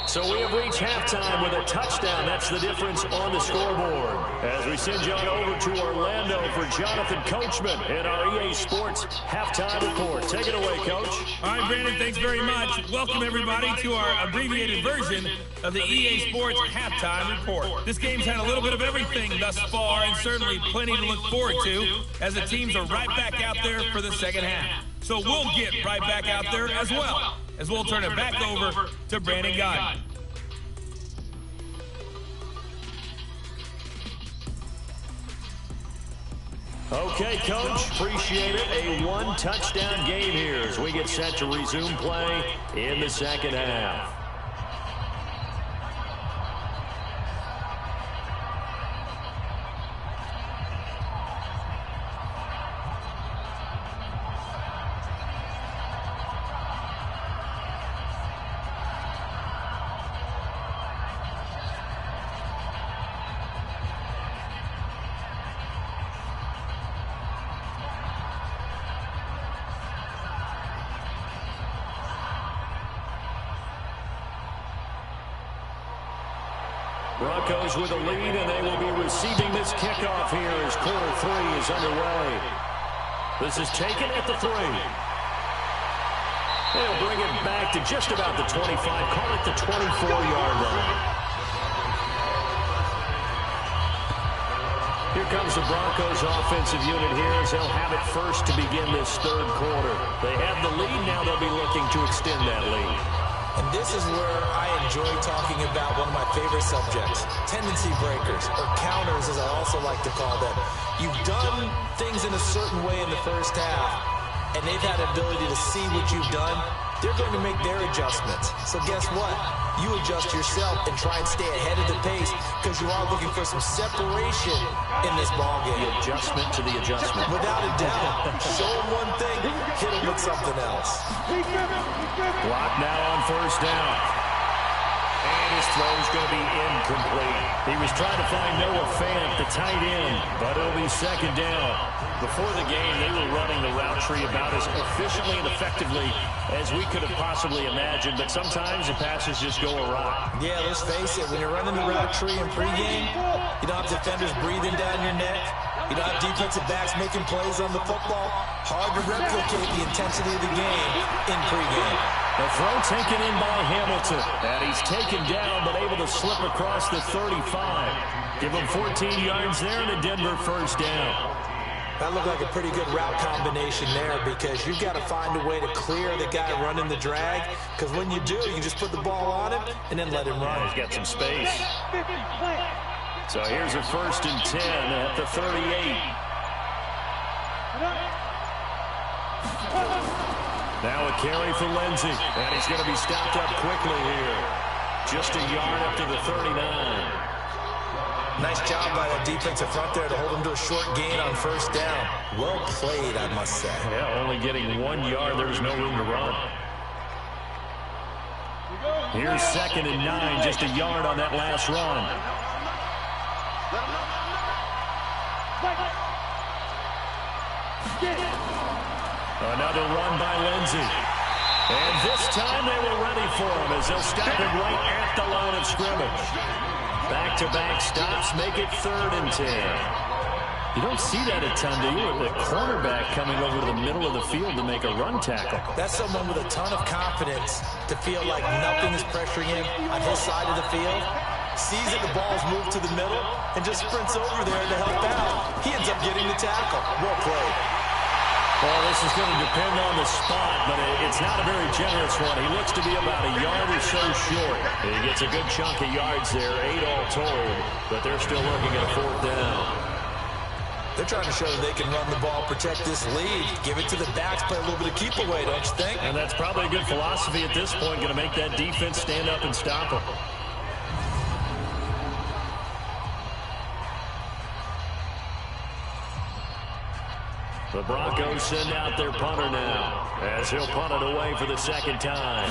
So we have reached halftime with a touchdown. That's the difference on the scoreboard. As we send you on over to Orlando for Jonathan Coachman in our EA Sports Halftime Report. Take it away, Coach. All right, Brandon, thanks very much. Welcome, everybody, to our abbreviated version of the EA Sports Halftime Report. This game's had a little bit of everything thus far, and certainly plenty to look forward to, as the teams are right back out there for the second half. So we'll get right back out there as well, as we'll turn it back over to Brandon Godden. Okay, Coach, appreciate it. A one-touchdown game here as we get set to resume play in the second half. Broncos with a lead, and they will be receiving this kickoff here as quarter 3 is underway. This is taken at the 3. They'll bring it back to just about the 25, call it the 24-yard line. Here comes the Broncos offensive unit here as they'll have it first to begin this third quarter. They have the lead, now they'll be looking to extend that lead. And this is where I enjoy talking about one of my favorite subjects, tendency breakers, or counters as I also like to call them. You've done things in a certain way in the first half, and they've had the ability to see what you've done. They're going to make their adjustments. So guess what? You adjust yourself and try and stay ahead of the pace because you are looking for some separation in this ballgame. The adjustment to the adjustment. Without a doubt. Show them one thing, hit them with something else. Block now on first down. And his throw's going to be incomplete. He was trying to find Noah Fant, the tight end, but it'll be second down. Before the game, they were running the route tree about as efficiently and effectively as we could have possibly imagined, but sometimes the passes just go awry. Yeah, let's face it, when you're running the route tree in pregame, you don't have defenders breathing down your neck. You don't have defensive backs making plays on the football. Hard to replicate the intensity of the game in pregame. The throw taken in by Hamilton. And he's taken down, but able to slip across the 35. Give him 14 yards there and a Denver first down. That looked like a pretty good route combination there because you've got to find a way to clear the guy running the drag. Because when you do, you just put the ball on him and then let him run. He's got some space. So here's a 1st and 10 at the 38. Now a carry for Lindsey, and he's going to be stopped up quickly here. Just a yard up to the 39. Nice job by that defensive front there to hold him to a short gain on first down. Well played, I must say. Yeah, only getting 1 yard. There's no room to run. Here's 2nd and 9, just a yard on that last run. Another run by Lindsey. And this time they were ready for him as they'll stop him right at the line of scrimmage. Back-to-back stops make it 3rd and 10. You don't see that a ton, do you? The cornerback coming over to the middle of the field to make a run tackle. That's someone with a ton of confidence to feel like nothing is pressuring him on his side of the field. Sees that the ball's moved to the middle and just sprints over there to help out. He ends up getting the tackle. Well played. Well, this is going to depend on the spot, but it's not a very generous one. He looks to be about a yard or so short. He gets a good chunk of yards there, 8 all told, but they're still looking at 4th down. They're trying to show that they can run the ball, protect this lead, give it to the backs, play a little bit of keep away, don't you think? And that's probably a good philosophy at this point, going to make that defense stand up and stop them. The Broncos send out their punter now, as he'll punt it away for the second time.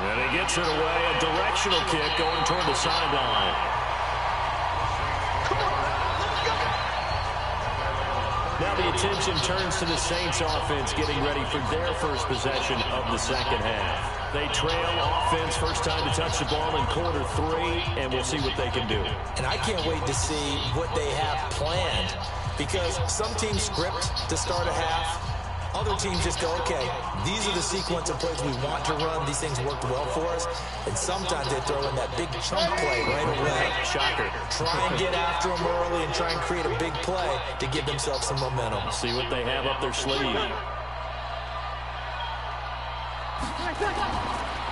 And he gets it away, a directional kick going toward the sideline. Now the attention turns to the Saints offense getting ready for their first possession of the second half. They trail offense, first time to touch the ball in quarter 3, and we'll see what they can do. And I can't wait to see what they have planned, because some teams script to start a half. Other teams just go, okay, these are the sequence of plays we want to run. These things worked well for us. And sometimes they throw in that big chunk play right away. Shocker. Try and get after them early and try and create a big play to give themselves some momentum. See what they have up their sleeve.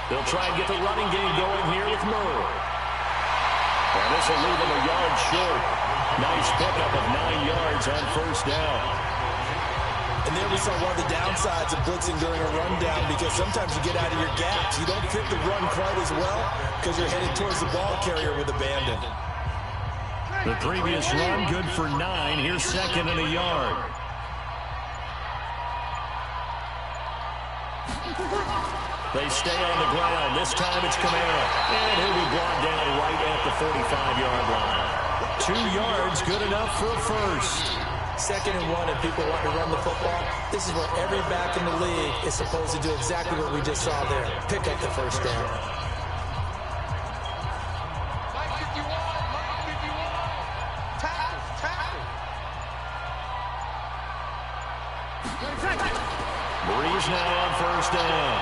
They'll try and get the running game going here with Murray. And this will leave them a yard short. Nice pickup of 9 yards on first down. And there we saw one of the downsides of blitzing during a rundown, because sometimes you get out of your gaps. You don't fit the run quite as well because you're headed towards the ball carrier with abandon. The previous run good for 9. Here's second and a yard. They stay on the ground. This time it's Kamara. And he'll be brought down right at the 45-yard line. 2 yards, good enough for a first. 2nd and 1, and people want to run the football. This is where every back in the league is supposed to do exactly what we just saw there. Pick up the first down. Breeze now on first down.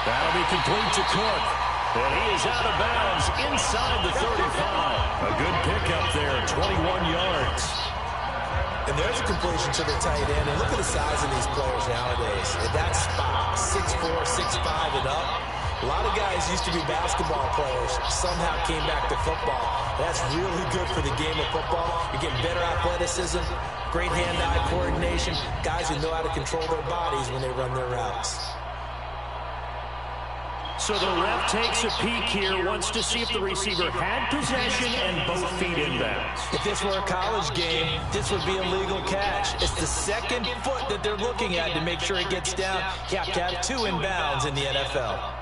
That'll be complete to Cook. And he is out of bounds inside the 35. A good pickup there, 21 yards. And there's a completion to the tight end. And look at the size of these players nowadays. At that spot, 6'4", 6'5", and up. A lot of guys used to be basketball players, somehow came back to football. That's really good for the game of football. You're getting better athleticism, great hand-eye coordination, guys who know how to control their bodies when they run their routes. So the ref takes a peek here, wants to see if the receiver had possession and both feet inbounds. If this were a college game, this would be a legal catch. It's the second foot that they're looking at to make sure it gets down. You have to have 2 inbounds in the NFL.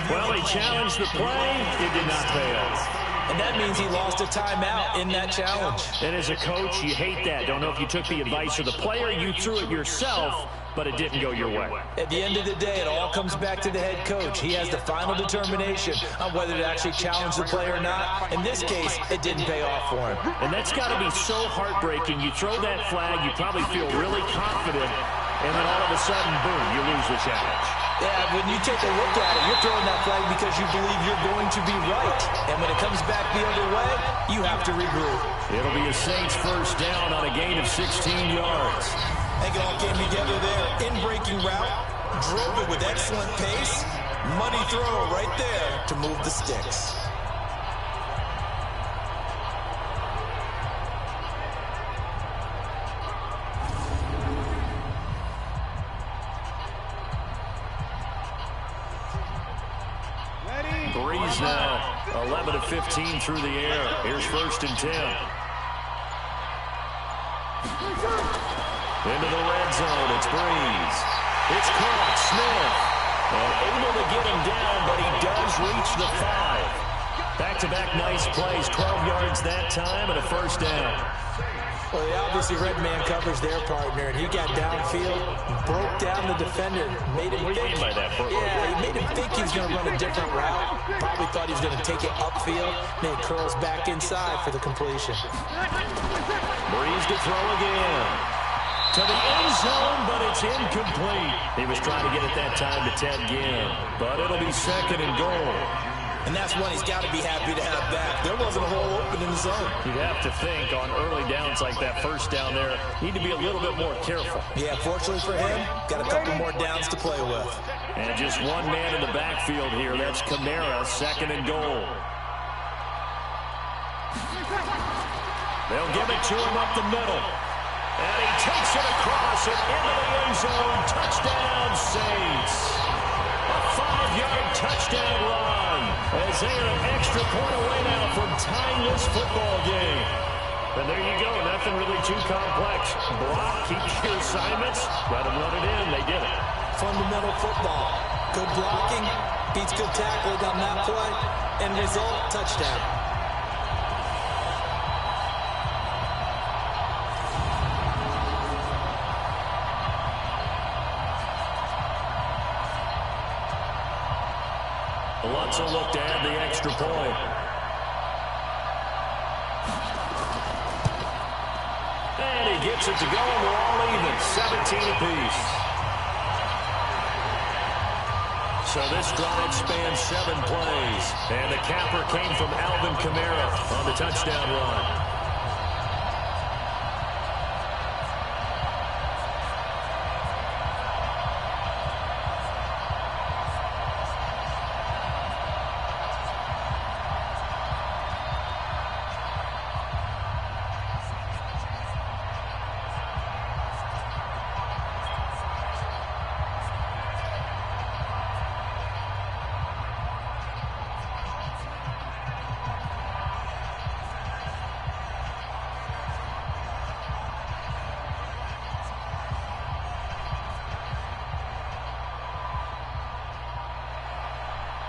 Well, he challenged the play. It did not pay off. And that means he lost a timeout in that challenge. And as a coach, you hate that. Don't know if you took the advice of the player. You threw it yourself, but it didn't go your way. At the end of the day, it all comes back to the head coach. He has the final determination on whether to actually challenge the play or not. In this case, it didn't pay off for him. And that's got to be so heartbreaking. You throw that flag, you probably feel really confident, and then all of a sudden, boom, you lose the challenge. Yeah, when you take a look at it, you're throwing that flag because you believe you're going to be right. And when it comes back the other way, you have to regroup. It'll be a Saints first down on a gain of 16 yards. I think it all came together there. In-breaking route, drove it with excellent pace. Money throw right there to move the sticks. Breeze now, 11 of 15 through the air. Here's 1st and 10. Into the red zone, it's Breeze. It's caught, Smith. And able to get him down, but he does reach the 5. Back-to-back nice plays, 12 yards that time and a first down. Well, they obviously red man covers their partner, and he got downfield, broke down the defender, made him think. He made him think he was going to run a different route. Probably thought he was going to take it upfield. Then he curls back inside for the completion. Breeze to throw again. To the end zone, but it's incomplete. He was trying to get it that time to Ted Ginn, but it'll be 2nd and goal. And that's one he's got to be happy to have back. There wasn't a hole open in the zone. You'd have to think on early downs like that first down there, need to be a little bit more careful. Yeah, fortunately for him, got a couple more downs to play with. And just one man in the backfield here. That's Kamara, 2nd and goal. They'll give it to him up the middle. And he takes it across and into the end zone. Touchdown, Saints. A 5-yard touchdown run as they are an extra point away now from tying this football game. And there you go. Nothing really too complex. Block, keep your assignments. Let them run it in. They did it. Fundamental football. Good blocking. Beats good tackling on that play. End result, touchdown. Lutz will look to add the extra point. And he gets it to go, and we're all even. 17 apiece. So this drive spans 7 plays. And the capper came from Alvin Kamara on the touchdown run.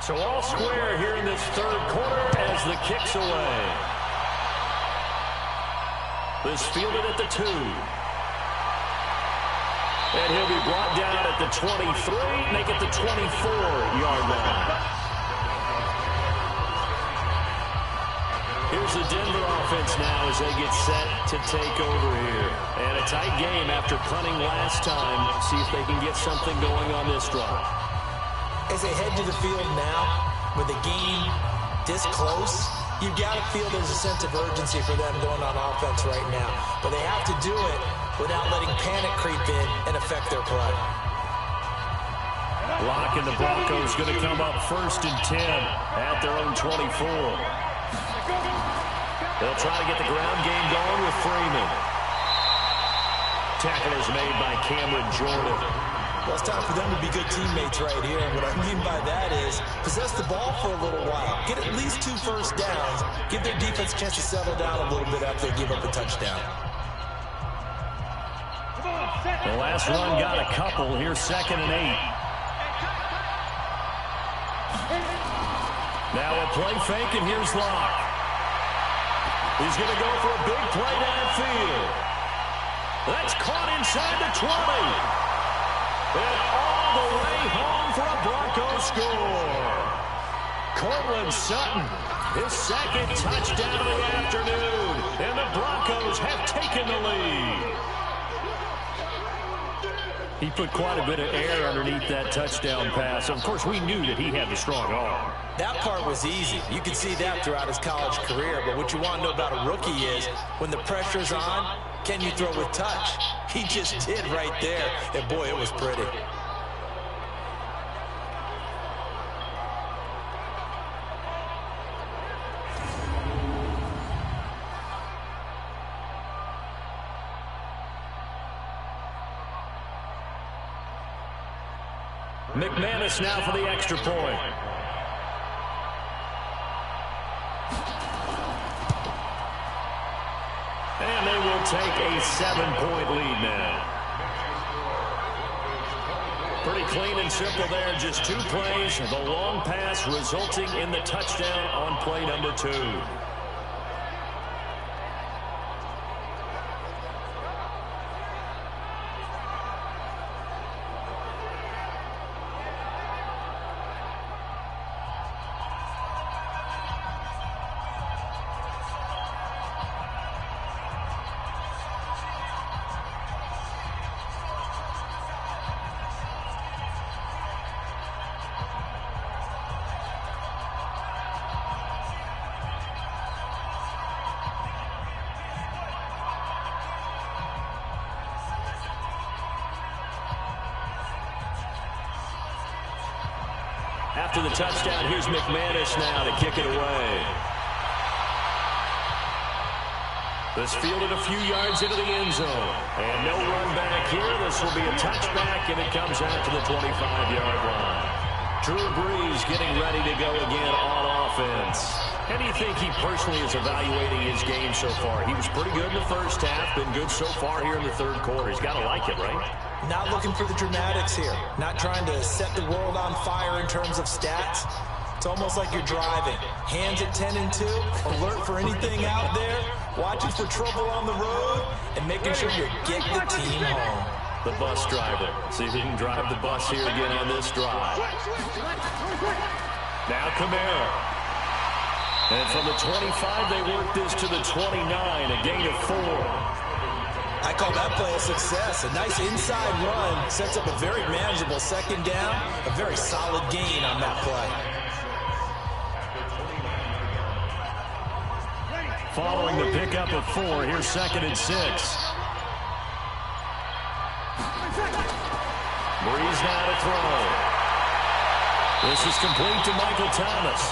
So all square here in this third quarter as the kick's away. This fielded at the 2. And he'll be brought down at the 23, make it the 24-yard line. Here's the Denver offense now as they get set to take over here. And a tight game after punting last time. See if they can get something going on this drive. As they head to the field now, with the game this close, you've got to feel there's a sense of urgency for them going on offense right now. But they have to do it without letting panic creep in and affect their play. Lock and the Broncos going to come up 1st and 10 at their own 24. They'll try to get the ground game going with Freeman. Tackle is made by Cameron Jordan. Well, it's time for them to be good teammates right here. And what I mean by that is possess the ball for a little while. Get at least 2 first downs. Give their defense a chance to settle down a little bit after they give up a touchdown. The last run got a couple. Here's 2nd and 8. Now a play fake, and here's Locke. He's going to go for a big play downfield. That's caught inside the 20. And all the way home for a Broncos score. Cortland Sutton, his 2nd touchdown of the afternoon. And the Broncos have taken the lead. He put quite a bit of air underneath that touchdown pass. Of course, we knew that he had the strong arm. That part was easy. You could see that throughout his college career. But what you want to know about a rookie is when the pressure's on, can you throw with touch? He just did right there. And, boy, it was pretty. McManus now for the extra point. And they will take a 7-point lead now. Pretty clean and simple there. Just 2 plays. The long pass resulting in the touchdown on play number 2. After the touchdown, here's McManus now to kick it away. This fielded a few yards into the end zone. And no run back here. This will be a touchback, and it comes out to the 25-yard line. Drew Brees getting ready to go again on offense. How do you think he personally is evaluating his game so far? He was pretty good in the first half, been good so far here in the third quarter. He's got to like it, right? Not looking for the dramatics here. Not trying to set the world on fire in terms of stats. It's almost like you're driving. Hands at 10 and 2, alert for anything out there, watching for trouble on the road, and making sure you get the team home. The bus driver. See if he can drive the bus here again on this drive. Now Kamara. And from the 25, they work this to the 29, a gain of 4. I call that play a success. A nice inside run sets up a very manageable second down. A very solid gain on that play. Following the pickup of 4, here's 2nd and 6. Brees now to throw. This is complete to Michael Thomas.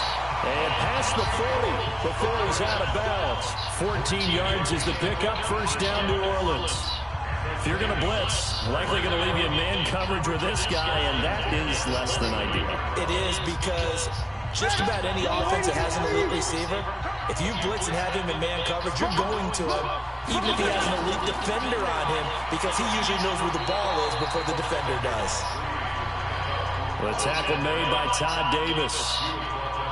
And past the 40 before he's out of bounds. 14 yards is the pickup. First down, New Orleans. If you're going to blitz, likely going to leave you in man coverage with this guy, and that is less than ideal. It is, because just about any offense that has an elite receiver, if you blitz and have him in man coverage, you're going to him, even if he has an elite defender on him, because he usually knows where the ball is before the defender does. The tackle made by Todd Davis.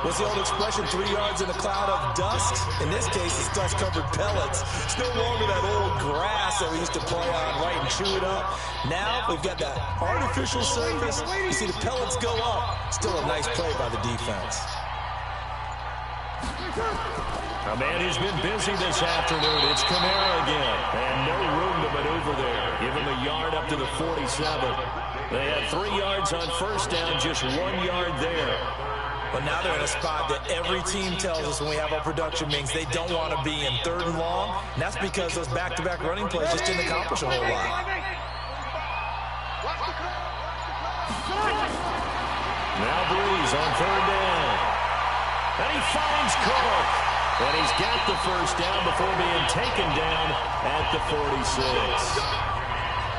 What's the old expression, 3 yards in a cloud of dust? In this case, it's dust-covered pellets. It's no longer that old grass that we used to play on, right, and chew it up. Now, we've got that artificial surface. You see the pellets go up. Still a nice play by the defense. A man who's been busy this afternoon. It's Kamara again. And no room to maneuver there. Give him a yard up to the 47. They had 3 yards on first down, just 1 yard there. But now they're in a spot that every team tells us when we have our production meetings they don't want to be in, 3rd and long. And that's because those back-to-back running plays just didn't accomplish a whole lot. Now Brees on 3rd down. And he finds Cook. And he's got the first down before being taken down at the 46.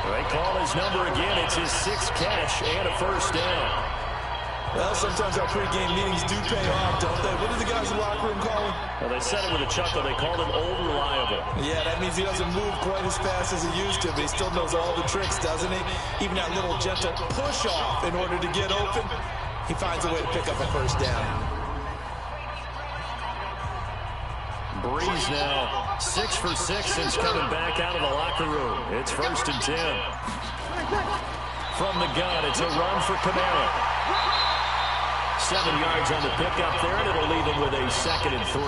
They call his number again. It's his 6th catch and a first down. Well, sometimes our pregame meetings do pay off, don't they? What did the guys in the locker room call him? Well, they said it with a chuckle. They called him Old Reliable. Yeah, that means he doesn't move quite as fast as he used to, but he still knows all the tricks, doesn't he? Even that little gentle push-off in order to get open, he finds a way to pick up a first down. Brees now 6 for 6 since coming back out of the locker room. It's 1st and 10. From the gun, it's a run for Kamara. 7 yards on the pickup there, and it'll leave him with a 2nd and 3.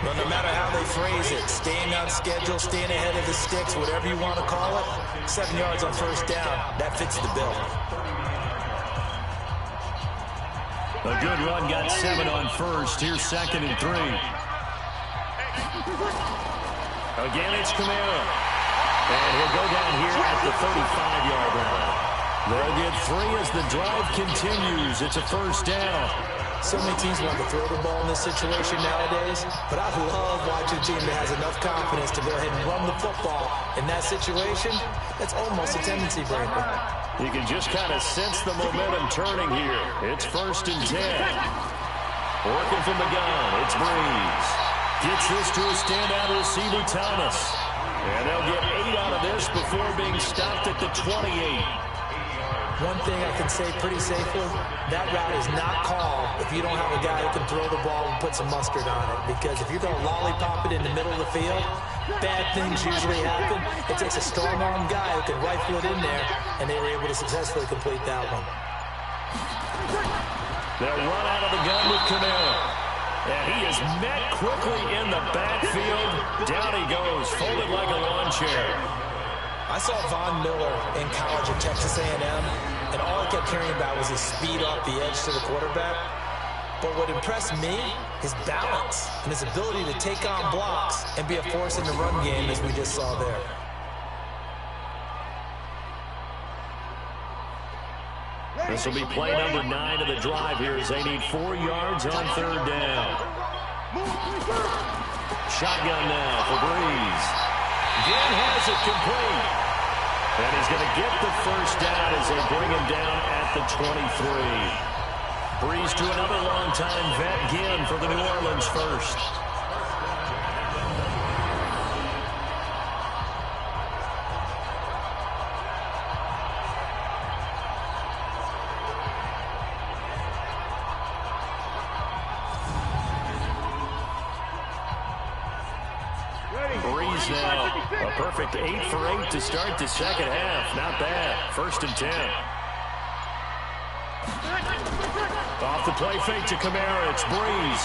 Well, no matter how they phrase it, staying on schedule, staying ahead of the sticks, whatever you want to call it, 7 yards on first down, that fits the bill. A good run, got 7 on first. Here's 2nd and 3. Again, it's Kamara. And he'll go down here at the 35-yard line. They'll get 3 as the drive continues. It's a first down. So many teams want to throw the ball in this situation nowadays, but I love watching a team that has enough confidence to go ahead and run the football. In that situation, that's almost a tendency breaker. You can just kind of sense the momentum turning here. It's 1st and 10. Working from the gun, it's Brees. Gets this to a standout receiver, Thomas. And they'll get 8 out of this before being stopped at the 28. One thing I can say pretty safely, that route is not called if you don't have a guy who can throw the ball and put some mustard on it. Because if you're going to lollipop it in the middle of the field, bad things usually happen. It takes a strong-arm guy who can rifle it in there, and they were able to successfully complete that one. They'll run out of the gun with Kamara. And he is met quickly in the backfield. Down he goes, folded like a lawn chair. I saw Von Miller in college at Texas A&M, and all he kept caring about was his speed off the edge to the quarterback. But what impressed me, his balance and his ability to take on blocks and be a force in the run game, as we just saw there. This will be play number 9 of the drive here as they need 4 yards on 3rd down. Shotgun now for Breeze. Again has it complete. And he's going to get the first down as they bring him down at the 23. Breeze to another long-time vet again for the New Orleans first. Breeze now, a perfect 8 for 8 to start the second half. Not bad. 1st and 10. Off the play fake to Kamara. It's Breeze.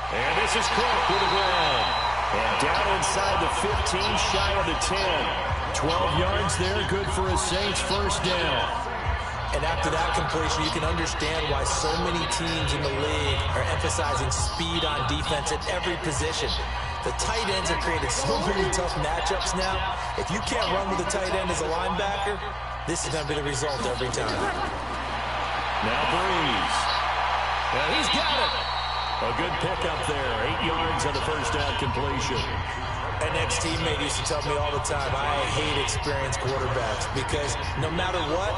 And this is Cook with the ground. And down inside the 15, shy of the 10. 12 yards there, good for a Saints first down. And after that completion, you can understand why so many teams in the league are emphasizing speed on defense at every position. The tight ends have created so many tough matchups now. If you can't run with a tight end as a linebacker, this is going to be the result every time. Now Breeze. Now he's got it. A good pickup there. 8 yards on the first down completion. An ex-teammate used to tell me all the time, I hate experienced quarterbacks because no matter what,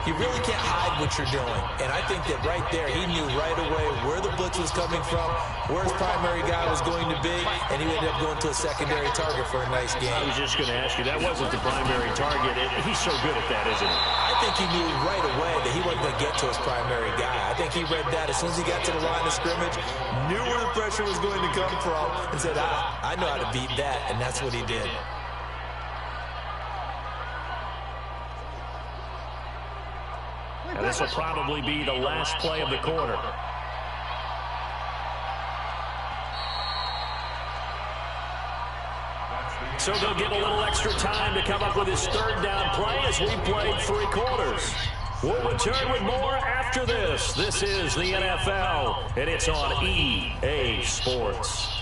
you really can't hide what you're doing. And I think that right there, he knew right away where the blitz was coming from, where his primary guy was going to be, and he ended up going to a secondary target for a nice game. I was just going to ask you, that wasn't the primary target. He's so good at that, isn't he? I think he knew right away that he wasn't going to get to his primary guy. I think he read that as soon as he got to the line of scrimmage, knew where the pressure was going to come from, and said, I know how to beat that. And that's what he did. And this will probably be the last play of the quarter. So they'll get a little extra time to come up with his third down play as we played 3 quarters. We'll return with more after this. This is the NFL, and it's on EA Sports.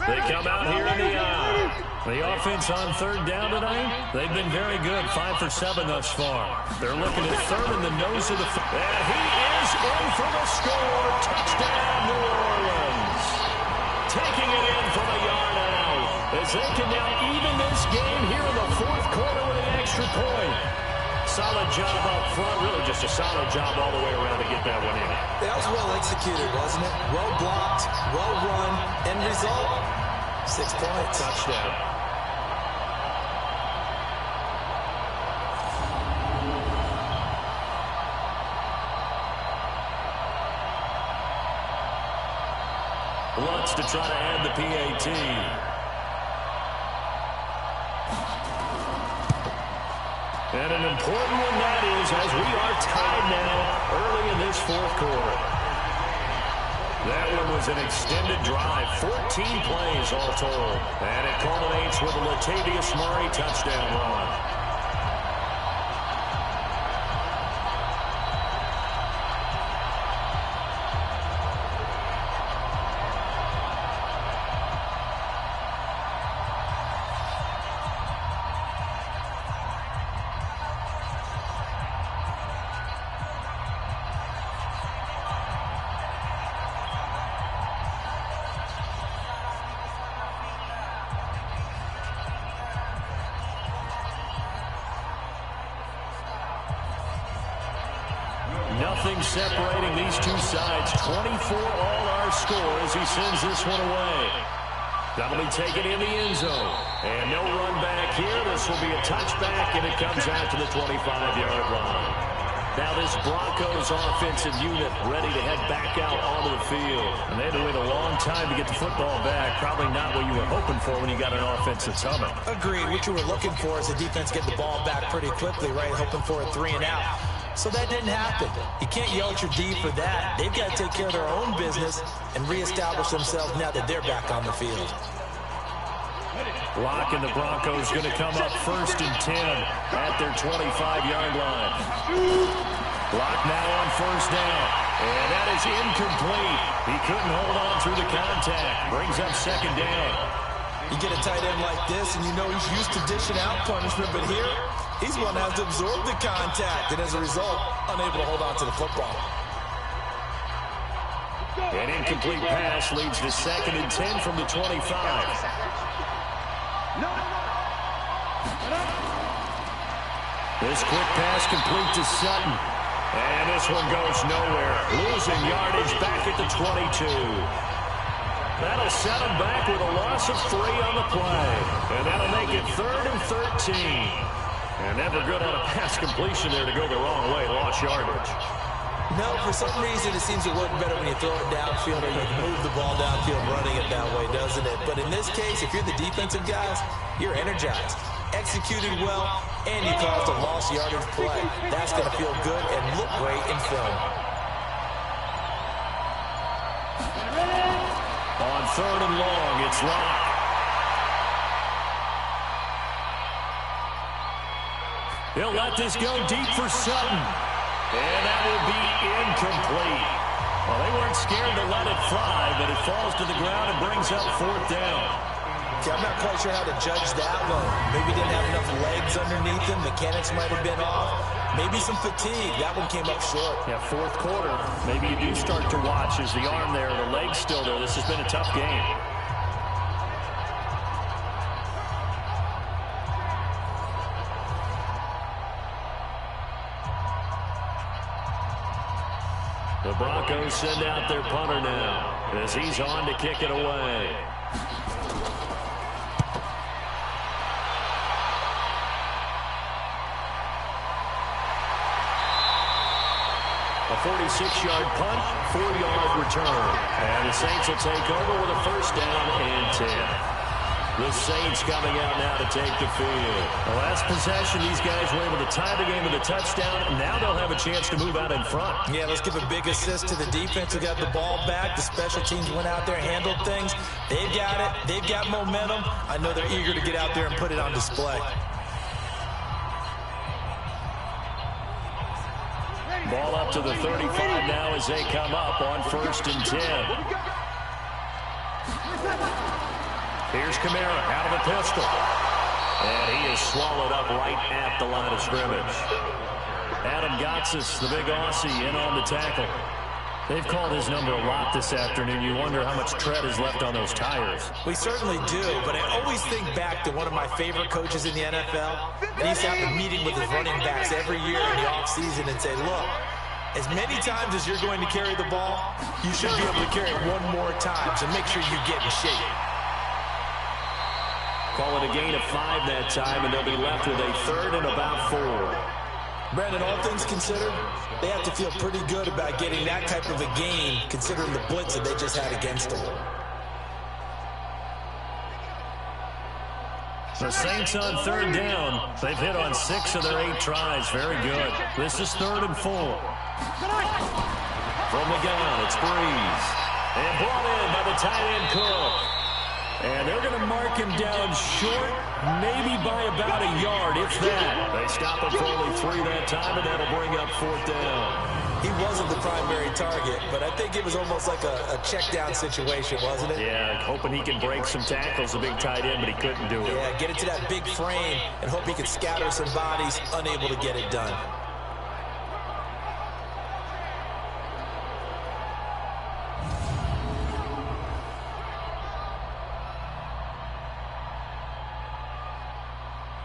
They come out here in the offense on third down tonight. They've been very good, 5 for 7 thus far. They're looking at third in the nose of the field. And he is in for the score. Touchdown, New Orleans. Taking it in from a yard out as they can now even this game here in the 4th quarter with an extra point. Solid job up front, really just a solid job all the way around to get that one in. That was well executed, wasn't it? Well blocked, well run, end result, 6 points. Touchdown. Lutz to try to add the PAT. And an important one that is, as we are tied now early in this 4th quarter. That one was an extended drive, 14 plays all told. And it culminates with a Latavius Murray touchdown run. Nothing separating these two sides. 24 all our score as he sends this one away. That'll be taken in the end zone. And no run back here. This will be a touchback, and it comes out to the 25-yard line. Now this Broncos offensive unit ready to head back out onto the field. And they had to wait a long time to get the football back. Probably not what you were hoping for when you got an offense that's humming. Agreed. What you were looking for is the defense get the ball back pretty quickly, right? Hoping for a 3 and out. So that didn't happen. You can't yell at your D for that. They've got to take care of their own business and reestablish themselves now that they're back on the field. Block and the Broncos going to come up 1st and 10 at their 25-yard line. Block now on 1st down. And that is is incomplete. He couldn't hold on through the contact. Brings up second down. You get a tight end like this, and you know he's used to dishing out punishment, but here, he's going to have to absorb the contact, and as a result, unable to hold on to the football. An incomplete pass leads to 2nd and 10 from the 25. This quick pass complete to Sutton. And this one goes nowhere. Losing yardage back at the 22. That'll set him back with a loss of 3 on the play. And that'll make it 3rd and 13. And never good on a pass completion there to go the wrong way. Lost yardage. No, for some reason it seems to work better when you throw it downfield or you move the ball downfield running it that way, doesn't it? But in this case, if you're the defensive guys, you're energized, executed well, and you caused a lost yardage play. That's going to feel good and look great in film. On 3rd and long, it's Locke. He'll let this go deep for Sutton. And that will be incomplete. Well, they weren't scared to let it fly, but it falls to the ground and brings up 4th down. Okay, I'm not quite sure how to judge that one. Maybe didn't have enough legs underneath him. Mechanics might have been off. Maybe some fatigue. That one came up short. Yeah, 4th quarter. Maybe you do start to watch as the arm there, the leg's still there. This has been a tough game. The Broncos send out their punter now as he's on to kick it away. A 46-yard punt, 4-yard return. And the Saints will take over with a 1st down and 10. The Saints coming out now to take the field. The last possession, these guys were able to tie the game with a touchdown. Now they'll have a chance to move out in front. Yeah, let's give a big assist to the defense who got the ball back. The special teams went out there, handled things. They've got it. They've got momentum. I know they're eager to get out there and put it on display. Ball up to the 35 now as they come up on 1st and 10. Here's Kamara out of the pistol. And he is swallowed up right at the line of scrimmage. Adam Gotsis, the big Aussie, in on the tackle. They've called his number a lot this afternoon. You wonder how much tread is left on those tires. We certainly do, but I always think back to one of my favorite coaches in the NFL. And he used to have a meeting with his running backs every year in the offseason and say, look, as many times as you're going to carry the ball, you should be able to carry it one more time, so make sure you get in shape. Call it a gain of 5 that time, and they'll be left with a 3rd and about 4. Brandon, all things considered, they have to feel pretty good about getting that type of a gain, considering the blitz that they just had against them. The Saints on 3rd down. They've hit on 6 of their 8 tries. Very good. This is 3rd and 4. From the gun, it's Breeze. And brought in by the tight end Cook. And they're going to mark him down short, maybe by about a yard, if that. They stop him for only 3 that time, and that'll bring up 4th down. He wasn't the primary target, but I think it was almost like a check-down situation, wasn't it? Yeah, hoping he can break some tackles, a big tight end, but he couldn't do it. Yeah, get it to that big frame and hope he could scatter some bodies, unable to get it done.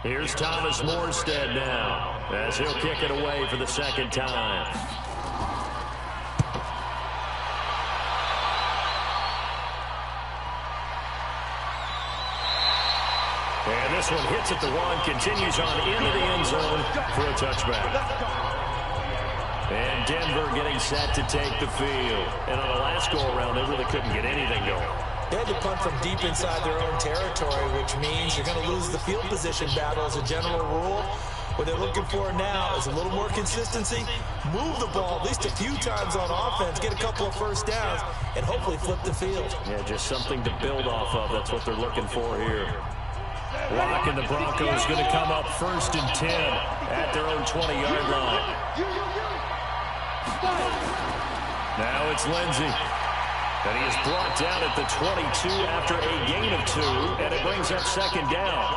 Here's Thomas Morstead now as he'll kick it away for the 2nd time. And this one hits at the 1, continues on into the end zone for a touchback. And Denver getting set to take the field. And on the last go-around, they really couldn't get anything going. They had to punt from deep inside their own territory, which means you're going to lose the field position battle as a general rule. What they're looking for now is a little more consistency, move the ball at least a few times on offense, get a couple of 1st downs, and hopefully flip the field. Yeah, just something to build off of. That's what they're looking for here. Locke and the Broncos going to come up 1st and 10 at their own 20-yard line. Now it's Lindsey. And he is brought down at the 22 after a gain of 2, and it brings up second down.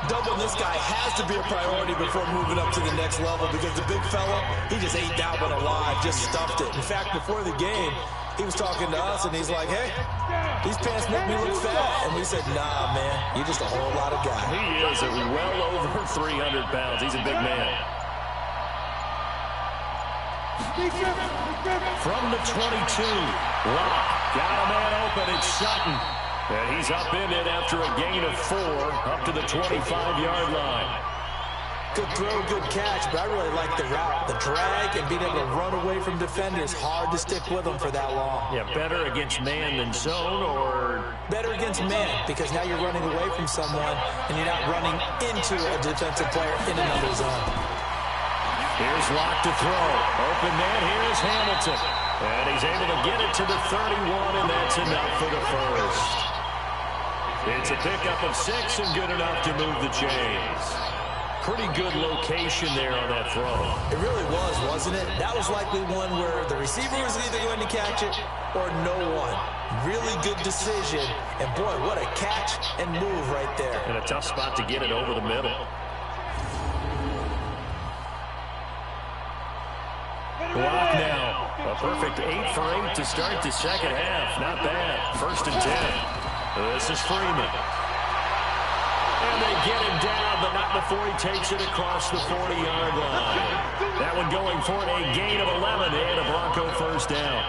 Doubling this guy has to be a priority before moving up to the next level because the big fella, he just ate that one alive, just stuffed it. In fact, before the game, he was talking to us, and he's like, hey, these pants make me look fat. And we said, nah, man, you're just a whole lot of guy. He is at well over 300 pounds. He's a big man. From the 22, Locke got a man open. It's Sutton. And he's up in it after a gain of 4, up to the 25-yard line. Good throw, good catch, but I really like the route. The drag and being able to run away from defenders, hard to stick with them for that long. Yeah, better against man than zone, or? Better against man, because now you're running away from someone, and you're not running into a defensive player in another zone. Here's Locke to throw. Open man, here's Hamilton. And he's able to get it to the 31, and that's enough for the first. It's a pickup of 6 and good enough to move the chains. Pretty good location there on that throw. It really was, wasn't it? That was likely one where the receiver was either going to catch it or no one. Really good decision. And boy, what a catch and move right there. And a tough spot to get it over the middle. Block now. A perfect 8 for 8 to start the second half. Not bad. 1st and 10. This is Freeman. And they get him down, but not before he takes it across the 40-yard line. That one going for a gain of 11 and a Bronco first down.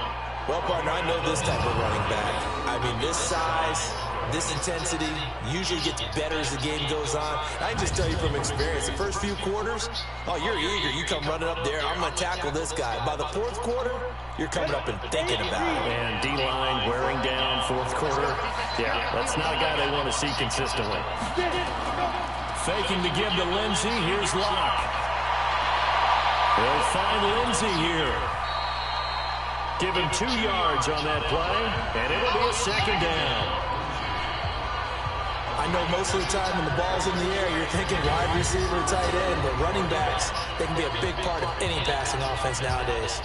Well, partner, I know this type of running back. I mean, this size, this intensity usually gets better as the game goes on. I can just tell you from experience, the first few quarters, oh, you're eager. You come running up there, I'm going to tackle this guy. By the 4th quarter, you're coming up and thinking about it. And D-line wearing down 4th quarter. Yeah, that's not a guy they want to see consistently. Faking to give to Lindsey. Here's Locke. They'll find Lindsey here. Give him 2 yards on that play, and it'll be a second down. I know most of the time when the ball's in the air, you're thinking wide receiver, tight end, but running backs, they can be a big part of any passing offense nowadays.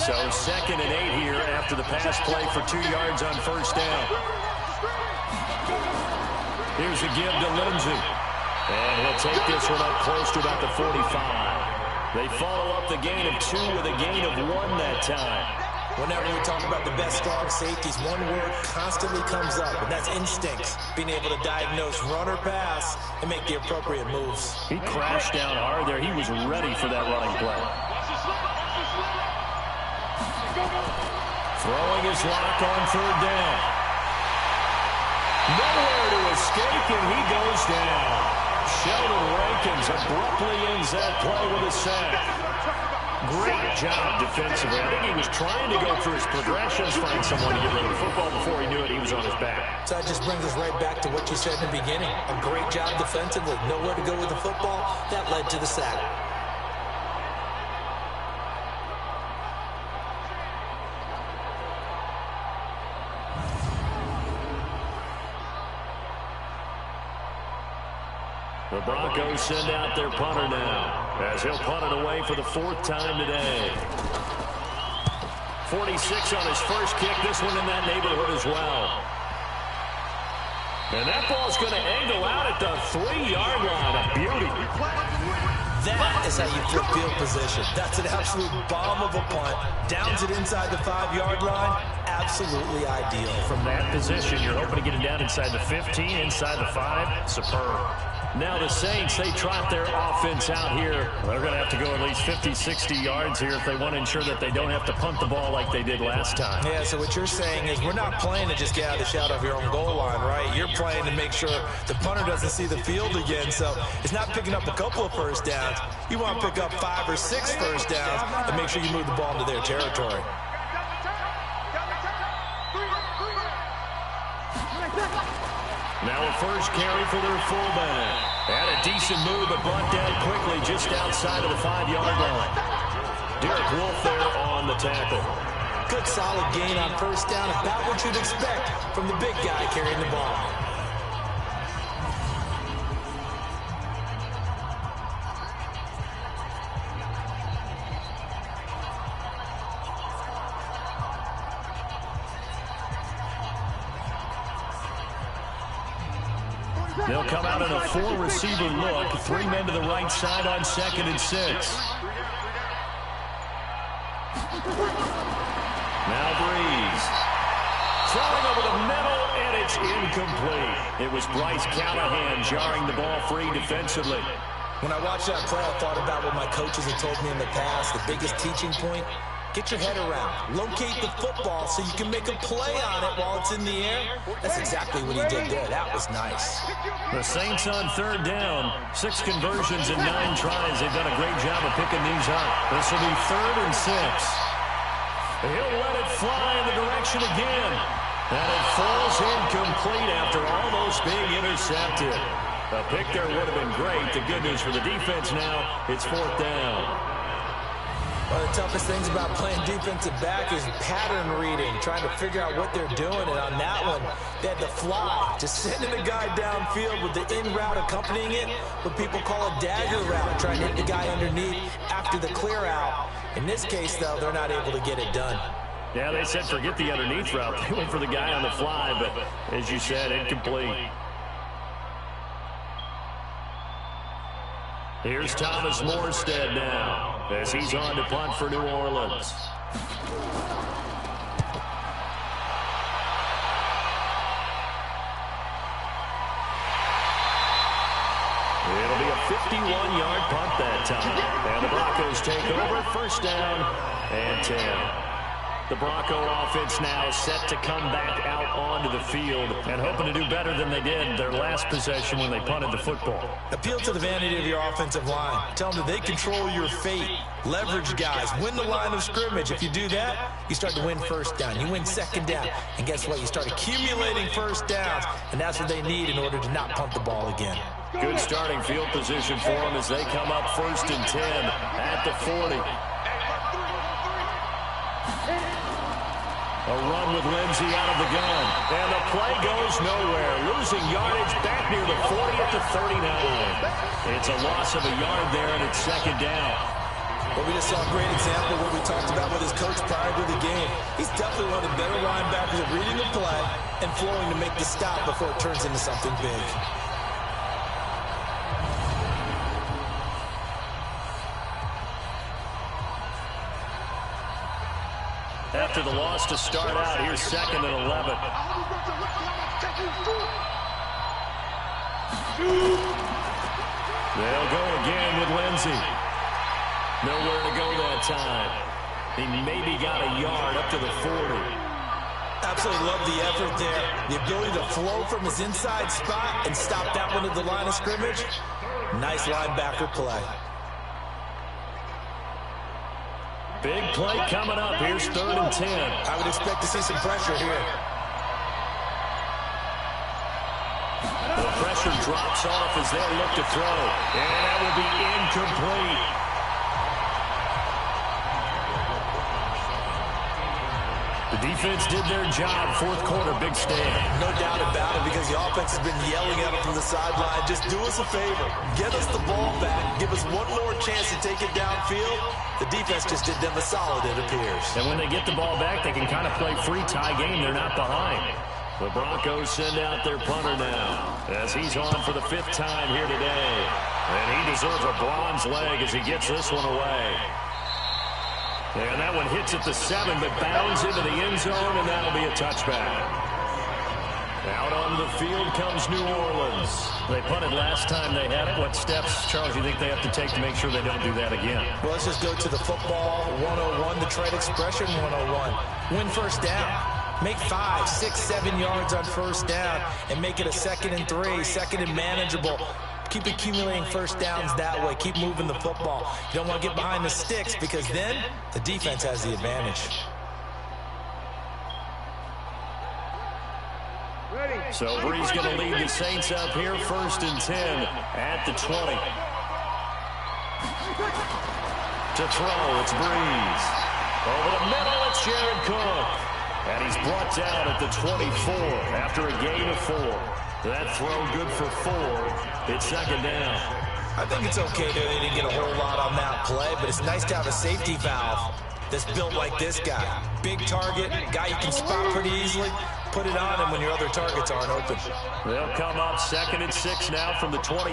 So 2nd and 8 here after the pass play for 2 yards on first down. Here's a give to Lindsey. And he'll take this one up close to about the 45. They follow up the gain of 2 with a gain of 1 that time. Whenever we talk about the best strong safeties, one word constantly comes up, and that's instincts. Being able to diagnose run or pass and make the appropriate moves. He crashed down hard there. He was ready for that running play. Throwing his Locke on 3rd down. Nowhere to escape, and he goes down. Sheldon Rankins abruptly ends that play with a sack. Great job defensively. I think he was trying to go through his progressions, find someone to get rid of the football. Before he knew it, he was on his back. So that just brings us right back to what you said in the beginning. A great job defensively. Nowhere to go with the football. That led to the sack. The Broncos send out their punter now, as he'll punt it away for the 4th time today. 46 on his first kick, this one in that neighborhood as well. And that ball's going to angle out at the 3-yard line. A beauty. That is how you flip field position. That's an absolute bomb of a punt. Downs it inside the 5-yard line. Absolutely ideal. From that position, you're hoping to get it down inside the 15, inside the 5. Superb. Now the Saints, they trot their offense out here. They're going to have to go at least 50, 60 yards here if they want to ensure that they don't have to punt the ball like they did last time. Yeah, so what you're saying is we're not playing to just get out of the shadow of your own goal line, right? You're playing to make sure the punter doesn't see the field again. So it's not picking up a couple of first downs. You want to pick up 5 or 6 first downs and make sure you move the ball into their territory. Now a first carry for their fullback. Had a decent move, but brought down quickly just outside of the 5-yard line. Derek Wolfe there on on the tackle. Good solid gain on first down, about what you'd expect from the big guy carrying the ball. They'll come out in a 4-receiver look. 3 men to the right side on 2nd and 6. Now Breeze. Throwing over the middle, and it's incomplete. It was Bryce Callahan jarring the ball free defensively. When I watched that play, I thought about what my coaches had told me in the past. The biggest teaching point, get your head around. Locate the football so you can make a play on it while it's in the air. That's exactly what he did there. That was nice. The Saints on 3rd down. 6 conversions in 9 tries. They've done a great job of picking these up. This will be 3rd and 6. He'll let it fly in the direction again. And it falls incomplete after almost being intercepted. A pick there would have been great. The good news for the defense now, it's 4th down. One of the toughest things about playing defensive back is pattern reading, trying to figure out what they're doing. And on that one, they had to fly, just sending the guy downfield with the in route accompanying it, what people call a dagger route, trying to hit the guy underneath after the clear out. In this case, though, they're not able to get it done. Yeah, they said forget the underneath route. They went for the guy on the fly, but as you said, incomplete. Here's Thomas Morstead now as he's on to punt for New Orleans. It'll be a 51-yard punt that time. And the Broncos take over, 1st down and 10. The Bronco offense now set to come back out onto the field and hoping to do better than they did their last possession when they punted the football. Appeal to the vanity of your offensive line. Tell them that they control your fate. Leverage guys. Win the line of scrimmage. If you do that, you start to win 1st down. You win 2nd down. And guess what? You start accumulating 1st downs. And that's what they need in order to not punt the ball again. Good starting field position for them as they come up 1st and 10 at the 40. A run with Lindsey out of the gun. And the play goes nowhere. Losing yardage back near the 40 at the 39. It's a loss of a yard there, and it's 2nd down. Well, we just saw a great example of what we talked about with his coach prior to the game. He's definitely one of the better linebackers at reading the play and flowing to make the stop before it turns into something big. After the loss to start out, here's 2nd and 11. They'll go again with Lindsey. Nowhere to go that time. He maybe got a yard up to the 40. Absolutely love the effort there. The ability to flow from his inside spot and stop that one at the line of scrimmage. Nice linebacker play. Big play coming up. Here's 3rd and 10. I would expect to see some pressure here. The pressure drops off as they look to throw. And that will be incomplete. The defense did their job. 4th quarter, big stand. No doubt about it, because the offense has been yelling at them from the sideline. Just do us a favor. Get us the ball back. Give us one more chance to take it downfield. The defense just did them a solid, it appears. And when they get the ball back, they can kind of play free tie game. They're not behind. The Broncos send out their punter now as he's on for the 5th time here today. And he deserves a bronze leg as he gets this one away. And that one hits at the 7, but bounds into the end zone, and that'll be a touchback. Out onto the field comes New Orleans. They punted last time they had it. What steps, Charles, you think they have to take to make sure they don't do that again? Well, let's just go to the football 101, the trade expression 101. Win 1st down. Make 5, 6, 7 yards on 1st down and make it a 2nd and 3, 2nd and manageable. Keep accumulating 1st downs that way. Keep moving the football. You don't want to get behind the sticks because then the defense has the advantage. So Breeze going to lead the Saints up here, 1st and 10 at the 20. To throw, it's Breeze. Over the middle, it's Jared Cook. And he's brought down at the 24 after a gain of 4. That throw good for 4. It's second down. I think it's okay that they didn't get a whole lot on that play, but it's nice to have a safety valve that's built like this guy. Big target, guy you can spot pretty easily. Put it on him when your other targets aren't open. They'll come up 2nd and 6 now from the 24.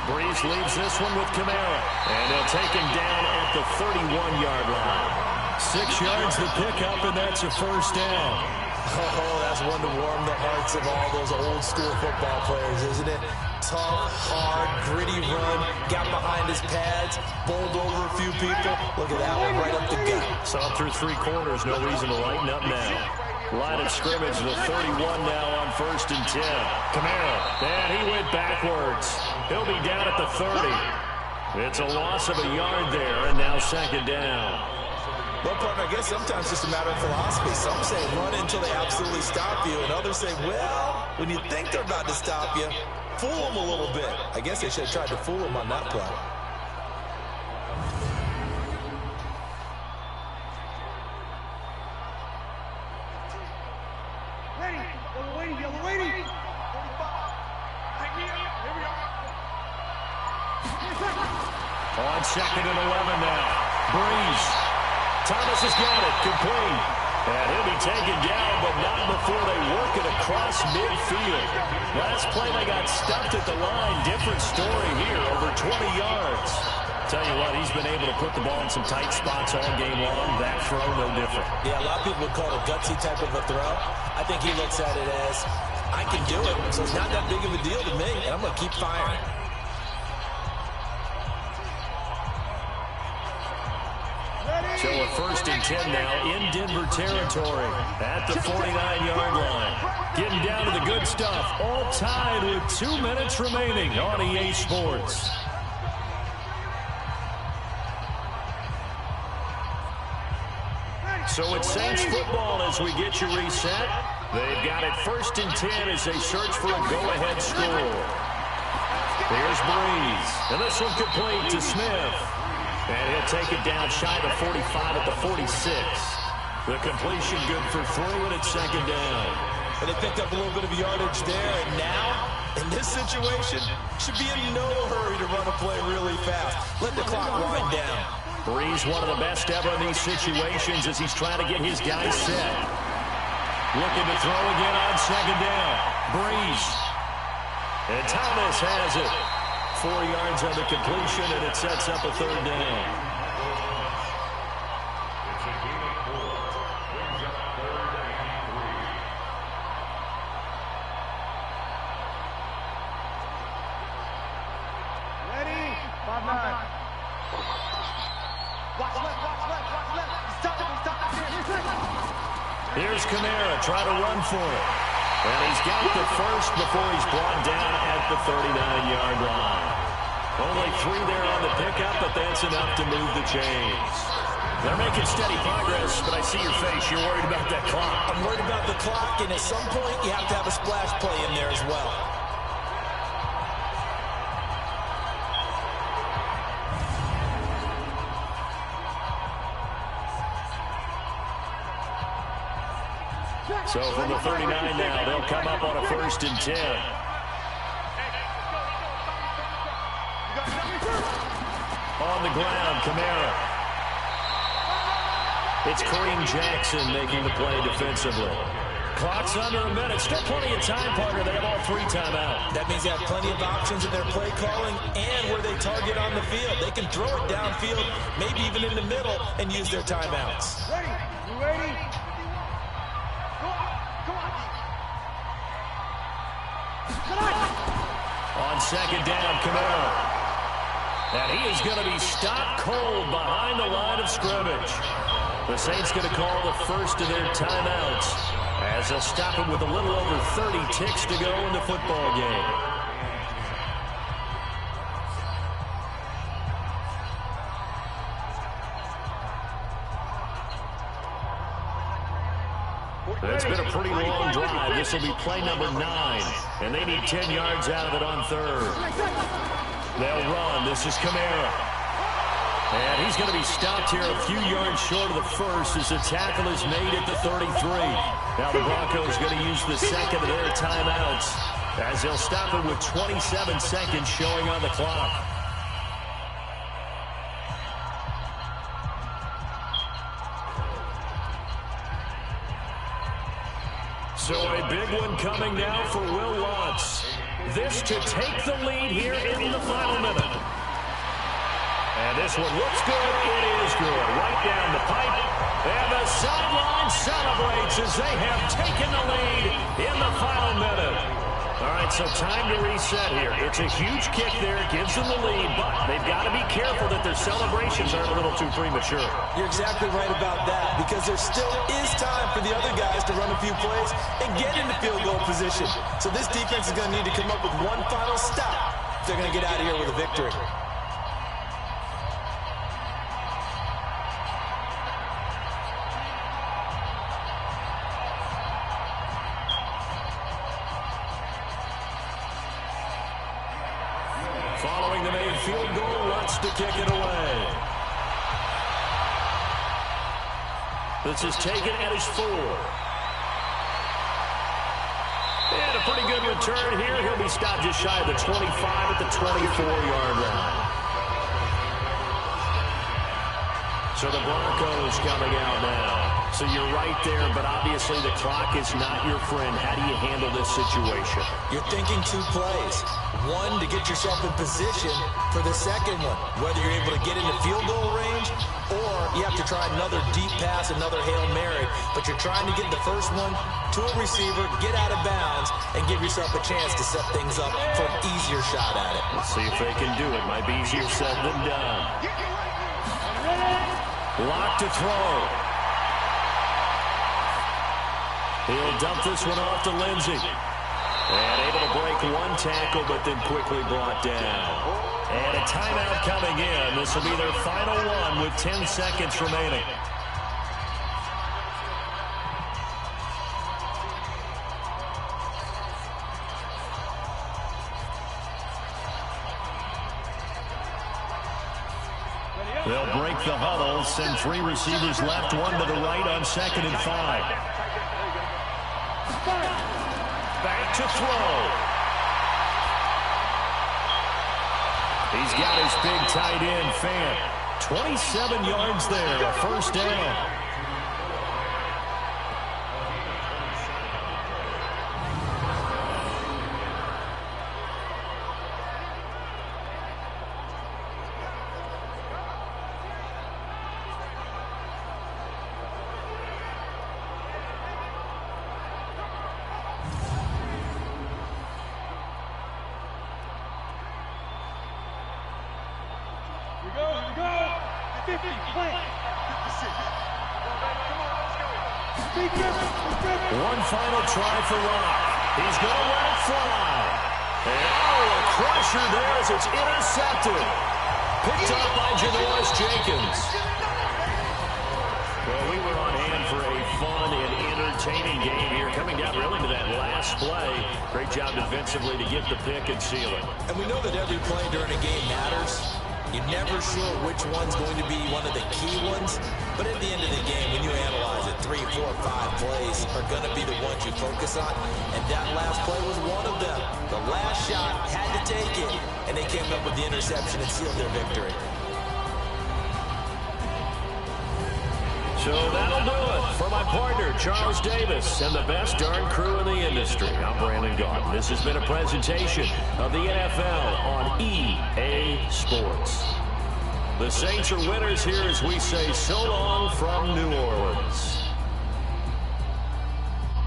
Breeze leaves this one with Kamara. And they'll take him down at the 31-yard line. 6 yards to pick up, and that's a first down. Oh, that's one to warm the hearts of all those old-school football players, isn't it? Tough, hard, gritty run, got behind his pads, bowled over a few people. Look at that one, right up the gut. Saw through 3 quarters, no reason to lighten up now. Line of scrimmage, the 31 now on 1st and 10. Kamara, and he went backwards. He'll be down at the 30. It's a loss of a yard there, and now 2nd down. Well, partner, I guess sometimes it's just a matter of philosophy. Some say run until they absolutely stop you, and others say, well, when you think they're about to stop you, fool them a little bit. I guess they should have tried to fool them on that play. Ready, yellow waiting, yellow waiting. 45. Here we are. On 2nd and 11 now. Breeze. Thomas has got it, complete. And he'll be taken down, but not before they work it across midfield. Last play, they got stuffed at the line. Different story here, over 20 yards. Tell you what, he's been able to put the ball in some tight spots all game long. That throw, no different. Yeah, a lot of people would call it a gutsy type of a throw. I think he looks at it as, I can do it, so it's not that big of a deal to me, and I'm going to keep firing. So a 1st and 10 now in Denver territory at the 49-yard line. Getting down to the good stuff. All tied with 2 minutes remaining on EA Sports. So it's Saints football as we get you reset. They've got it 1st and 10 as they search for a go-ahead score. Here's Breeze. And this one complete to Smith. And he'll take it down shy of 45 at the 46. The completion good for 3, and it's 2nd down. And they picked up a little bit of yardage there, and now, in this situation, should be in no hurry to run a play really fast. Let the clock wind down. Breeze, one of the best ever in these situations as he's trying to get his guys set. Looking to throw again on 2nd down. Breeze. And Thomas has it. 4 yards on the completion, and it sets up a 3rd down. Ready, 5-9. Watch left, watch left, watch left. Stop it. Here's Kamara, try to run for it. And he's got the first before he's brought down at the 39-yard line. Only 3 there on the pickup, but that's enough to move the chains. They're making steady progress, but I see your face. You're worried about that clock. I'm worried about the clock, and at some point, you have to have a splash play in there as well. So from the 39 now, they'll come up on a 1st and 10. On the ground, Kamara. It's Kareem Jackson making the play defensively. Clock's under a minute. Still plenty of time, partner. They have all 3 timeouts. That means they have plenty of options in their play calling and where they target on the field. They can throw it downfield, maybe even in the middle, and use their timeouts. Ready, you ready? On 2nd down, Kamara. And he is going to be stopped cold behind the line of scrimmage. The Saints going to call the first of their timeouts as they'll stop him with a little over 30 ticks to go in the football game. It's been a pretty long drive. This will be play number 9, and they need 10 yards out of it on 3rd. They'll run. This is Kamara. And he's going to be stopped here a few yards short of the first as the tackle is made at the 33. Now the Broncos going to use the second of their timeouts as they'll stop it with 27 seconds showing on the clock. So a big one coming now for Will Lutz. This to take the lead here in the final minute. And this one looks good. It is good. Right down the pipe. And the sideline celebrates as they have taken the lead in the final minute. All right, so time to reset here. It's a huge kick there. Gives them the lead, but they've got to be careful that their celebrations aren't a little too premature. You're exactly right about that, because there still is time for the other guys to run a few plays and get into field goal position. So this defense is going to need to come up with one final stop if they're going to get out of here with a victory. Following the made field goal, Lutz to kick it away. This is taken at his 4. And a pretty good return here. He'll be stopped just shy of the 25 at the 24-yard line. So the Broncos coming out now. So you're right there, but obviously the clock is not your friend. How do you handle this situation? You're thinking 2 plays. One, to get yourself in position for the second one, whether you're able to get into field goal range or you have to try another deep pass, another Hail Mary, but you're trying to get the first one to a receiver, get out of bounds, and give yourself a chance to set things up for an easier shot at it. Let's see if they can do it. Might be easier said than done. Lock to throw. He'll dump this one off to Lindsey. And able to break one tackle, but then quickly brought down. And a timeout coming in. This will be their final one with 10 seconds remaining. They'll break the huddle, send 3 receivers left, 1 to the right on 2nd and 5. Back to throw. He's got his big tight end, Fant. 27 yards there, a first down. One final try for Rock. He's going to let it fly. And a crusher there as it's intercepted. Picked up by Janoris Jenkins. Well, we were on hand for a fun and entertaining game here. Coming down really to that last play. Great job defensively to get the pick and seal it. And we know that every play during a game matters. You're never sure which one's going to be one of the key ones. But at the end of the game, when you analyze it, 3, 4, 5 plays are going to be the ones you focus on. And that last play was one of them. The last shot had to take it. And they came up with the interception and sealed their victory. So that'll do it for my partner, Charles Davis, and the best darn crew in the industry. I'm Brandon Gaudin. This has been a presentation of the NFL on EA Sports. The Saints are winners here as we say so long from New Orleans.